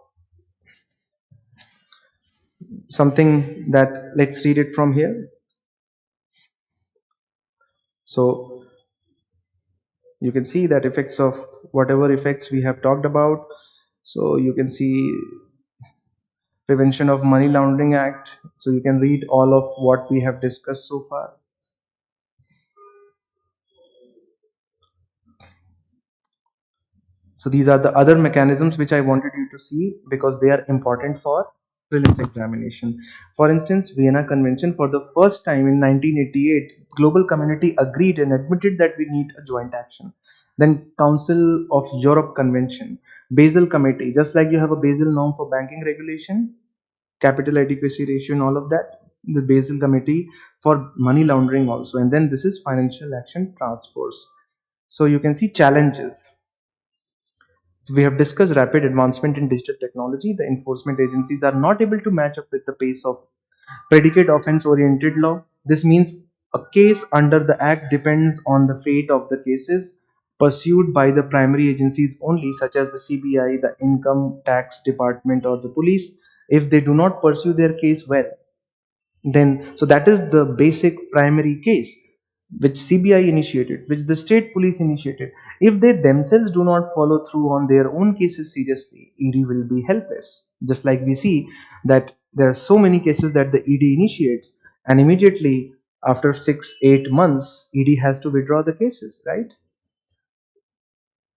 Speaker 1: something that, let's read it from here. So you can see that effects of whatever effects we have talked about. So you can see Prevention of Money Laundering Act. So you can read all of what we have discussed so far. So these are the other mechanisms which I wanted you to see because they are important for prelims examination. For instance, Vienna Convention, for the first time in 1988, global community agreed and admitted that we need a joint action. Then Council of Europe Convention, Basel Committee, just like you have a Basel norm for banking regulation, capital adequacy ratio and all of that, the Basel Committee for money laundering also. And then this is Financial Action Task Force. So you can see challenges. So we have discussed rapid advancement in digital technology. The enforcement agencies are not able to match up with the pace of predicate offense oriented law. This means a case under the act depends on the fate of the cases pursued by the primary agencies only, such as the CBI, the Income Tax Department, or the police. If they do not pursue their case well, then so that is the basic primary case which CBI initiated, which the state police initiated. If they themselves do not follow through on their own cases seriously, ED will be helpless. Just like we see that there are so many cases that the ED initiates, and immediately after 6 8 months, ED has to withdraw the cases, right?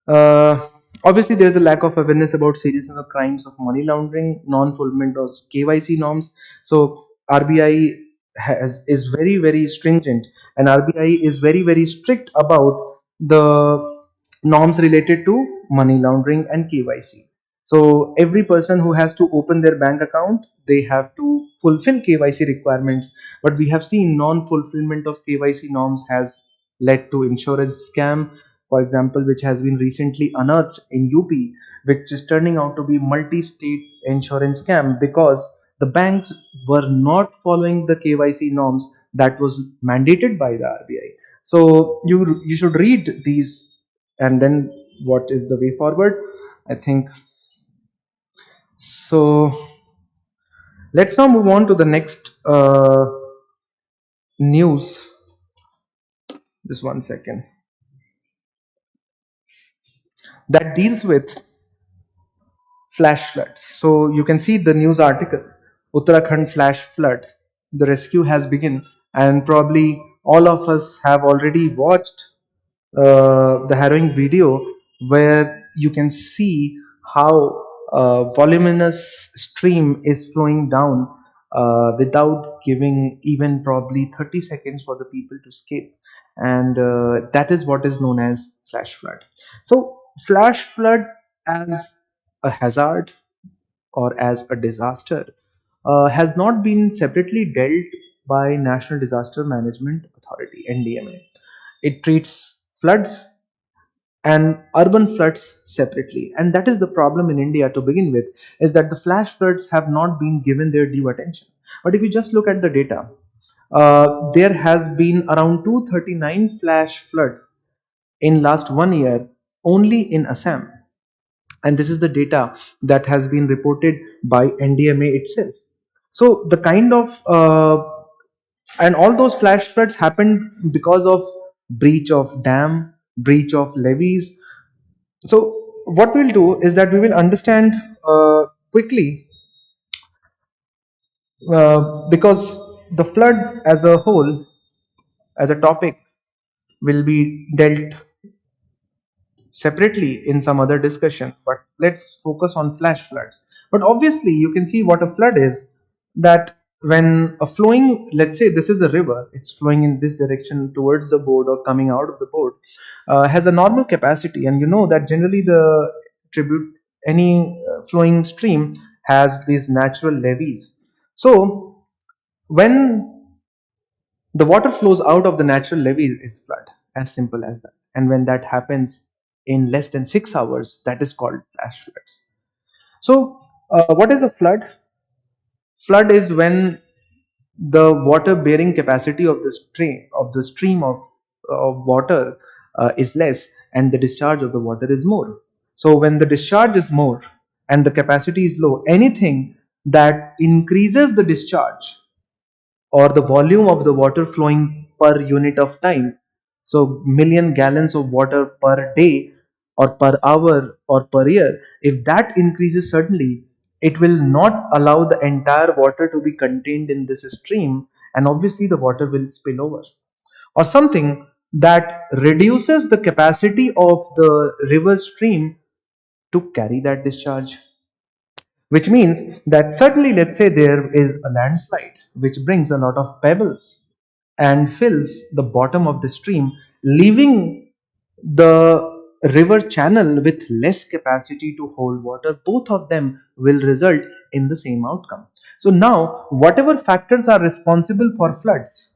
Speaker 1: Uh, Obviously, there is a lack of awareness about seriousness of crimes of money laundering, non-fulfillment of KYC norms. So RBI has is very stringent, and RBI is very strict about the norms related to money laundering and KYC. So every person who has to open their bank account, they have to fulfill KYC requirements. But we have seen non-fulfillment of KYC norms has led to insurance scam, for example, which has been recently unearthed in UP, which is turning out to be multi-state insurance scam because the banks were not following the KYC norms that was mandated by the RBI. So you should read these, and then what is the way forward? I think so. Let's now move on to the next news. Just one second. That deals with flash floods. So you can see the news article, Uttarakhand flash flood. The rescue has begun, and probably all of us have already watched the harrowing video where you can see how voluminous stream is flowing down without giving even probably 30 seconds for the people to escape, and that is what is known as flash flood. So flash flood as a hazard or as a disaster has not been separately dealt by National Disaster Management Authority, NDMA. It treats floods and urban floods separately, and that is the problem in India to begin with, is that the flash floods have not been given their due attention. But if you just look at the data, there has been around 239 flash floods in last 1 year only in Assam, and this is the data that has been reported by NDMA itself. So the kind of and all those flash floods happened because of breach of dam, breach of levees. So what we'll do is that we will understand quickly, because the floods as a whole, as a topic, will be dealt separately in some other discussion, but let's focus on flash floods. But obviously you can see what a flood is, that when a flowing, let's say this is a river, it's flowing in this direction towards the board or coming out of the board, has a normal capacity, and you know that generally the tribute, any flowing stream has these natural levees. So when the water flows out of the natural levee is flood, as simple as that. And when that happens in less than 6 hours, that is called flash floods. So, what is a flood? Flood is when the water bearing capacity of the stream of water is less, and the discharge of the water is more. So, when the discharge is more and the capacity is low, anything that increases the discharge or the volume of the water flowing per unit of time, so million gallons of water per day or per hour or per year, if that increases suddenly, it will not allow the entire water to be contained in this stream, and obviously the water will spill over. Or something that reduces the capacity of the river stream to carry that discharge, which means that suddenly, let's say there is a landslide which brings a lot of pebbles and fills the bottom of the stream, leaving the river channel with less capacity to hold water. Both of them will result in the same outcome. So now whatever factors are responsible for floods,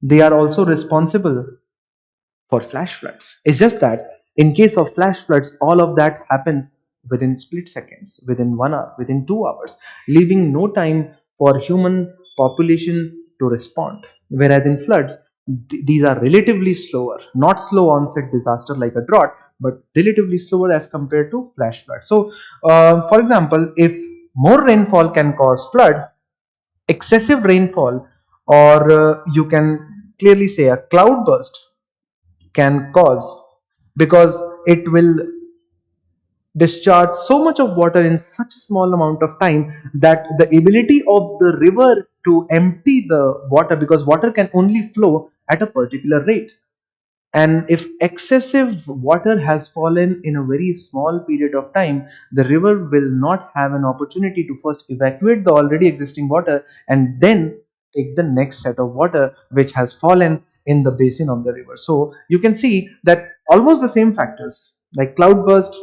Speaker 1: they are also responsible for flash floods. It's just that in case of flash floods, all of that happens within split seconds, within 1 hour, within 2 hours, leaving no time for human population to respond. Whereas in floods, these are relatively slower, not slow onset disaster like a drought, but relatively slower as compared to flash flood. So, for example, if more rainfall can cause flood, excessive rainfall, or you can clearly say a cloudburst can cause, because it will discharge so much of water in such a small amount of time that the ability of the river to empty the water, because water can only flow at a particular rate, and if excessive water has fallen in a very small period of time, the river will not have an opportunity to first evacuate the already existing water and then take the next set of water which has fallen in the basin of the river. So you can see that almost the same factors like cloudburst,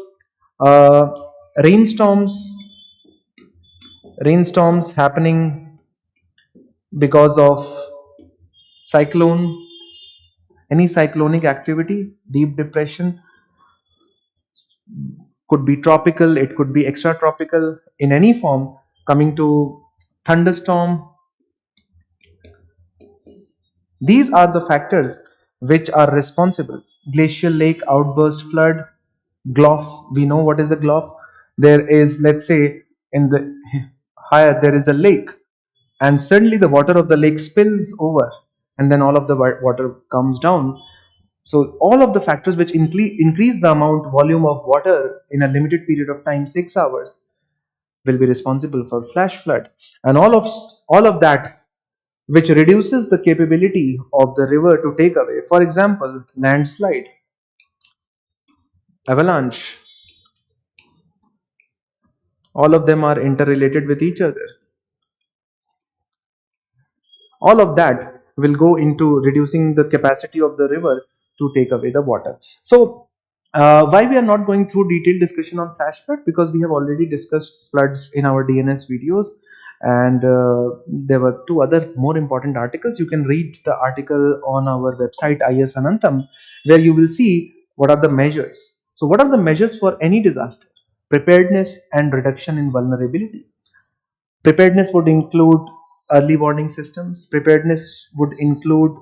Speaker 1: uh, rainstorms, rainstorms happening because of cyclone, any cyclonic activity, deep depression, could be tropical, it could be extra tropical, in any form. Coming to thunderstorm, these are the factors which are responsible. Glacial lake outburst flood, glof, we know what is a glof. There is, let's say, in the higher there is a lake, and suddenly the water of the lake spills over, and then all of the water comes down. So all of the factors which increase the amount volume of water in a limited period of time, 6 hours, will be responsible for flash flood, and all of that which reduces the capability of the river to take away, for example landslide, avalanche, all of them are interrelated with each other. All of that will go into reducing the capacity of the river to take away the water. So why we are not going through detailed discussion on flash flood, because we have already discussed floods in our DNS videos, and there were two other more important articles. You can read the article on our website IS Anantam, where you will see what are the measures. So what are the measures for any disaster? Preparedness and reduction in vulnerability. Preparedness would include early warning systems. Preparedness would include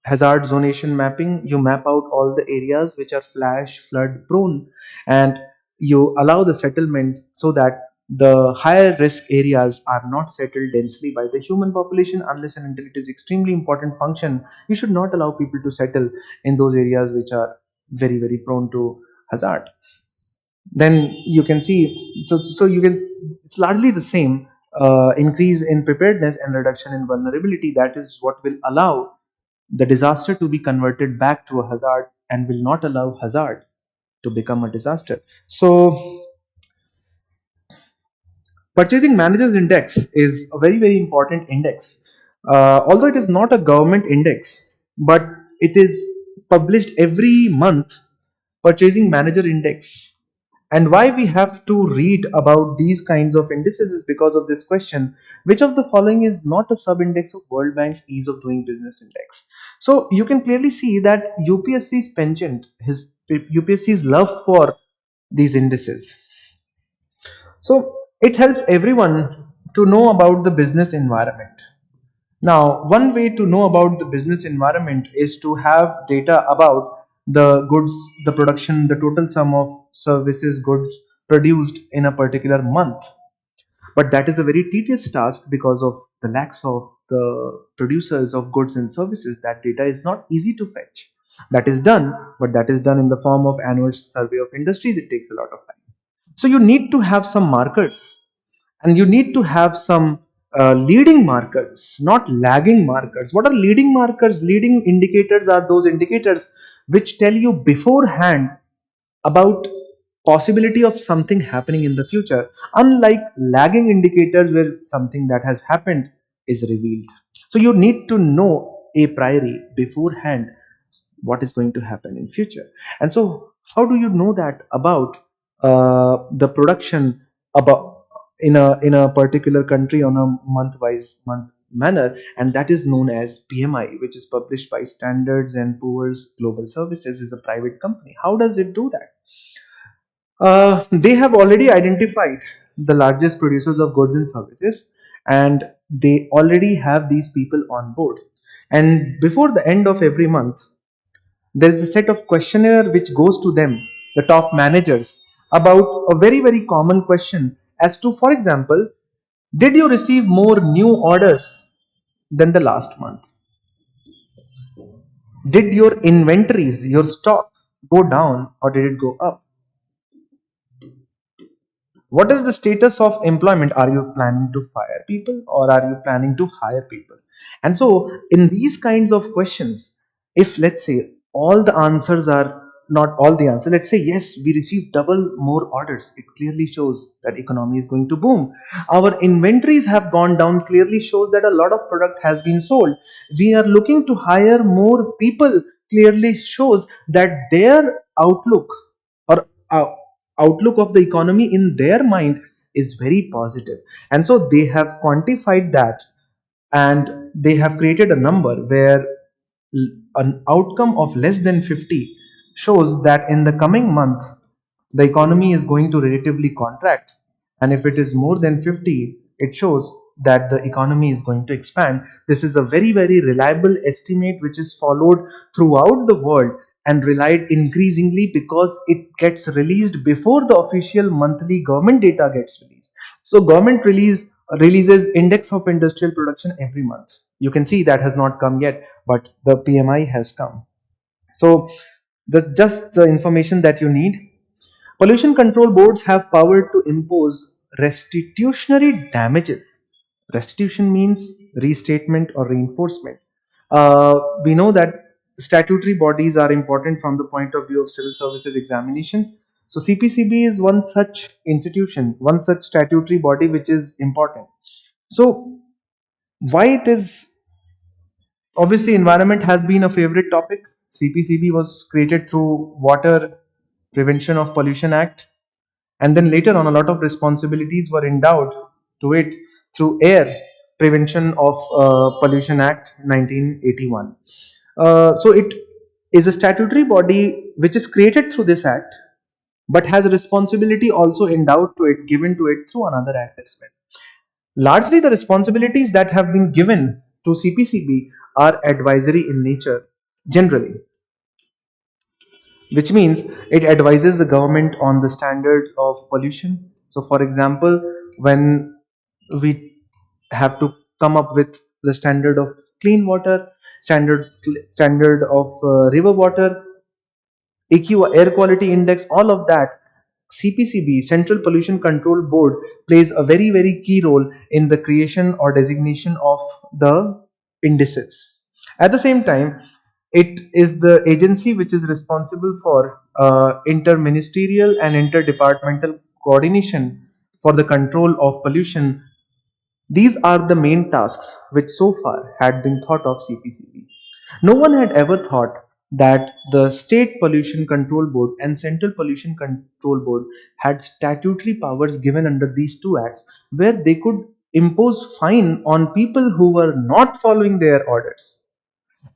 Speaker 1: hazard zonation mapping. You map out all the areas which are flash flood prone, and you allow the settlement so that the higher risk areas are not settled densely by the human population unless and until it is extremely important function. You should not allow people to settle in those areas which are very very prone to hazard. Then you can see, so you can, it's largely the same, increase in preparedness and reduction in vulnerability, that is what will allow the disaster to be converted back to a hazard and will not allow hazard to become a disaster. So purchasing managers index is a very very important index, although it is not a government index, but it is published every month. Purchasing manager index, and why we have to read about these kinds of indices is because of this question: which of the following is not a sub index of World Bank's ease of doing business index? So you can clearly see that UPSC's penchant, his UPSC's love for these indices. So it helps everyone to know about the business environment. Now, one way to know about the business environment is to have data about the goods, the production, the total sum of services, goods produced in a particular month. But that is a very tedious task because of the lacks of the producers of goods and services. That data is not easy to fetch. That is done, but that is done in the form of annual survey of industries. It takes a lot of time. So you need to have some markers, and you need to have some leading markers, not lagging markers. What are leading markers? Leading indicators are those indicators which tell you beforehand about possibility of something happening in the future, unlike lagging indicators where something that has happened is revealed. So you need to know a priori beforehand what is going to happen in future. And so how do you know that about the production about in a particular country on a month manner? And that is known as PMI, which is published by Standards and Poor's Global Services, is a private company. How does it do that? They have already identified the largest producers of goods and services, and they already have these people on board. And before the end of every month, there is a set of questionnaire which goes to them, the top managers, about a very, very common question as to, for example, did you receive more new orders than the last month? Did your inventories, your stock, go down or did it go up? What is the status of employment? Are you planning to fire people or are you planning to hire people? And so in these kinds of questions, if let's say all the answers are not all the answer, let's say yes, we received double more orders, it clearly shows that economy is going to boom. Our inventories have gone down, clearly shows that a lot of product has been sold. We are looking to hire more people, clearly shows that their outlook or outlook of the economy in their mind is very positive. And so they have quantified that, and they have created a number where an outcome of less than 50 shows that in the coming month the economy is going to relatively contract, and if it is more than 50 it shows that the economy is going to expand. This is a very, very reliable estimate which is followed throughout the world and relied increasingly because it gets released before the official monthly government data gets released. So government releases index of industrial production every month. You can see that has not come yet, but the PMI has come. So the just the information that you need. Pollution control boards have power to impose restitutionary damages. Restitution means restatement or reinforcement. We know that statutory bodies are important from the point of view of civil services examination. So CPCB is one such institution, one such statutory body which is important. So why it is, obviously environment has been a favorite topic. CPCB was created through Water Prevention of Pollution Act, and then later on a lot of responsibilities were endowed to it through Air Prevention of Pollution Act 1981. So it is a statutory body which is created through this act, but has a responsibility also endowed to it, given to it through another act as well. Largely the responsibilities that have been given to CPCB are advisory in nature generally, which means it advises the government on the standards of pollution. So, for example, when we have to come up with the standard of clean water, standard of river water, AQ, air quality index, all of that, CPCB, Central Pollution Control Board, plays a very, very key role in the creation or designation of the indices. At the same time, it is the agency which is responsible for interministerial and interdepartmental coordination for the control of pollution. These are the main tasks which so far had been thought of CPCB. No one had ever thought that the State Pollution Control Board and Central Pollution Control Board had statutory powers given under these two acts where they could impose fine on people who were not following their orders.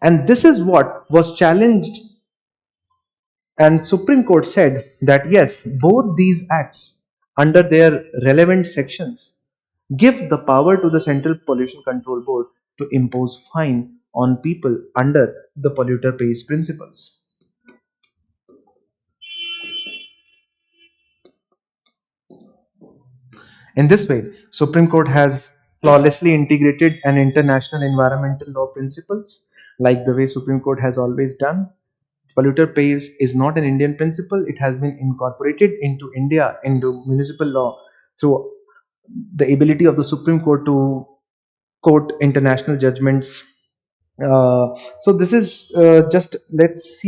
Speaker 1: And this is what was challenged, and Supreme Court said that yes, both these acts under their relevant sections give the power to the Central Pollution Control Board to impose fine on people under the polluter pays principles. In this way, Supreme Court has flawlessly integrated an international environmental law principles like the way Supreme Court has always done. Polluter pays is not an Indian principle. It has been incorporated into India, into municipal law through the ability of the Supreme Court to quote international judgments. So this is just, let's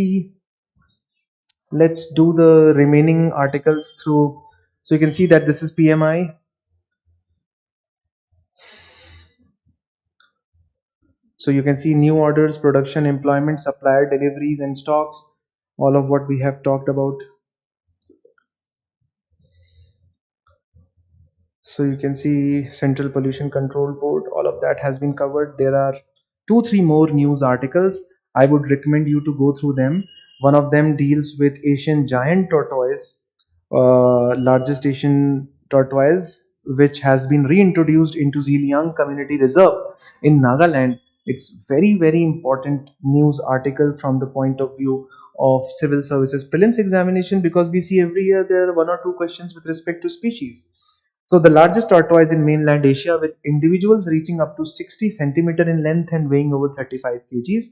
Speaker 1: do the remaining articles through. So you can see that this is PMI. So you can see new orders, production, employment, supplier deliveries and stocks, all of what we have talked about. So you can see Central Pollution Control Board, all of that has been covered. There are 2 3 more news articles. I would recommend you to go through them. One of them deals with Asian giant tortoise, largest Asian tortoise, which has been reintroduced into Ziliang Community Reserve in Nagaland. It's very, very important news article from the point of view of civil services prelims examination, because we see every year there are one or two questions with respect to species. So the largest tortoise in mainland Asia, with individuals reaching up to 60 centimeter in length and weighing over 35 kgs.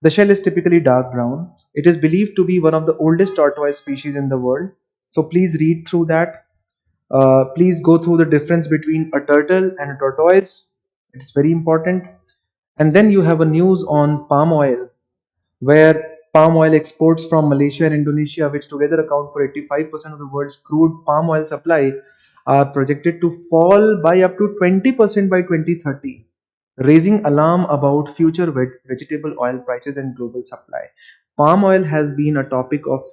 Speaker 1: The shell is typically dark brown. It is believed to be one of the oldest tortoise species in the world. So please read through that. Please go through the difference between a turtle and a tortoise. It's very important. And then you have a news on palm oil, where palm oil exports from Malaysia and Indonesia, which together account for 85% of the world's crude palm oil supply, are projected to fall by up to 20% by 2030, raising alarm about future vegetable oil prices and global supply. Palm oil has been a topic of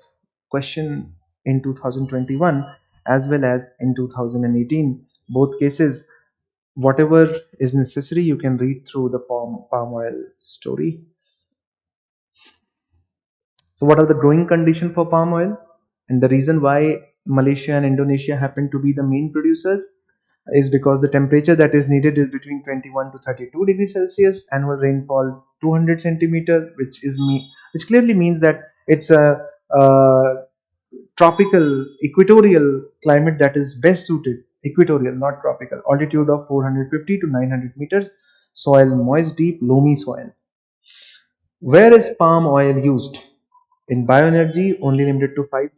Speaker 1: question in 2021 as well as in 2018. Both cases, whatever is necessary, you can read through the palm oil story. So, what are the growing conditions for palm oil? And the reason why Malaysia and Indonesia happen to be the main producers is because the temperature that is needed is between 21 to 32 degrees Celsius, annual rainfall 200 centimeter, which clearly means that it's a, tropical equatorial climate that is best suited. Equatorial, not tropical. Altitude of 450 to 900 meters. Soil moist, deep, loamy soil. Where is palm oil used? In bioenergy, only limited to 5%.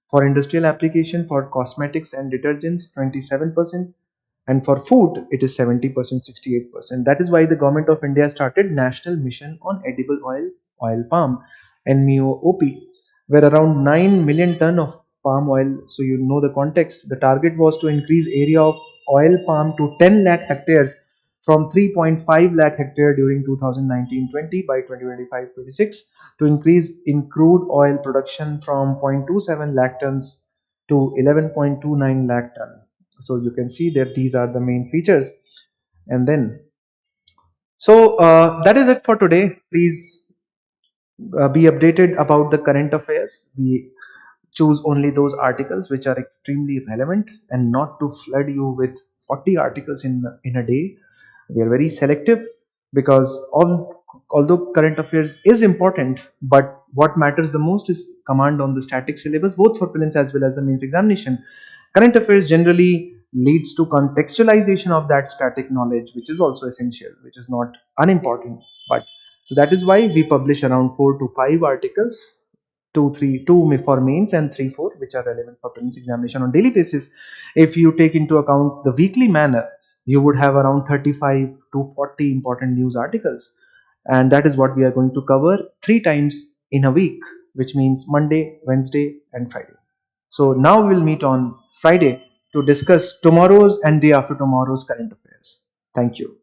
Speaker 1: For industrial application, for cosmetics and detergents, 27%. And for food, it is 70%, 68%. That is why the government of India started National Mission on Edible Oil Palm, NMOOP, where around 9 million ton of palm oil. So you know the context. The target was to increase area of oil palm to 10 lakh hectares from 3.5 lakh hectare during 2019-20 by 2025-26, to increase in crude oil production from 0.27 lakh tons to 11.29 lakh ton. So you can see that these are the main features. And then, that is it for today. Please be updated about the current affairs. We choose only those articles which are extremely relevant, and not to flood you with 40 articles in a day. We are very selective, because although current affairs is important, but what matters the most is command on the static syllabus, both for prelims as well as the mains examination. Current affairs generally leads to contextualization of that static knowledge, which is also essential, which is not unimportant. But so that is why we publish around 4 to 5 articles, two for mains and 3 4 which are relevant for prelims examination on daily basis. If you take into account the weekly manner, you would have around 35 to 40 important news articles, and that is what we are going to cover 3 times in a week, which means Monday, Wednesday, and Friday. So now we'll meet on Friday to discuss tomorrow's and day after tomorrow's current affairs. Thank you.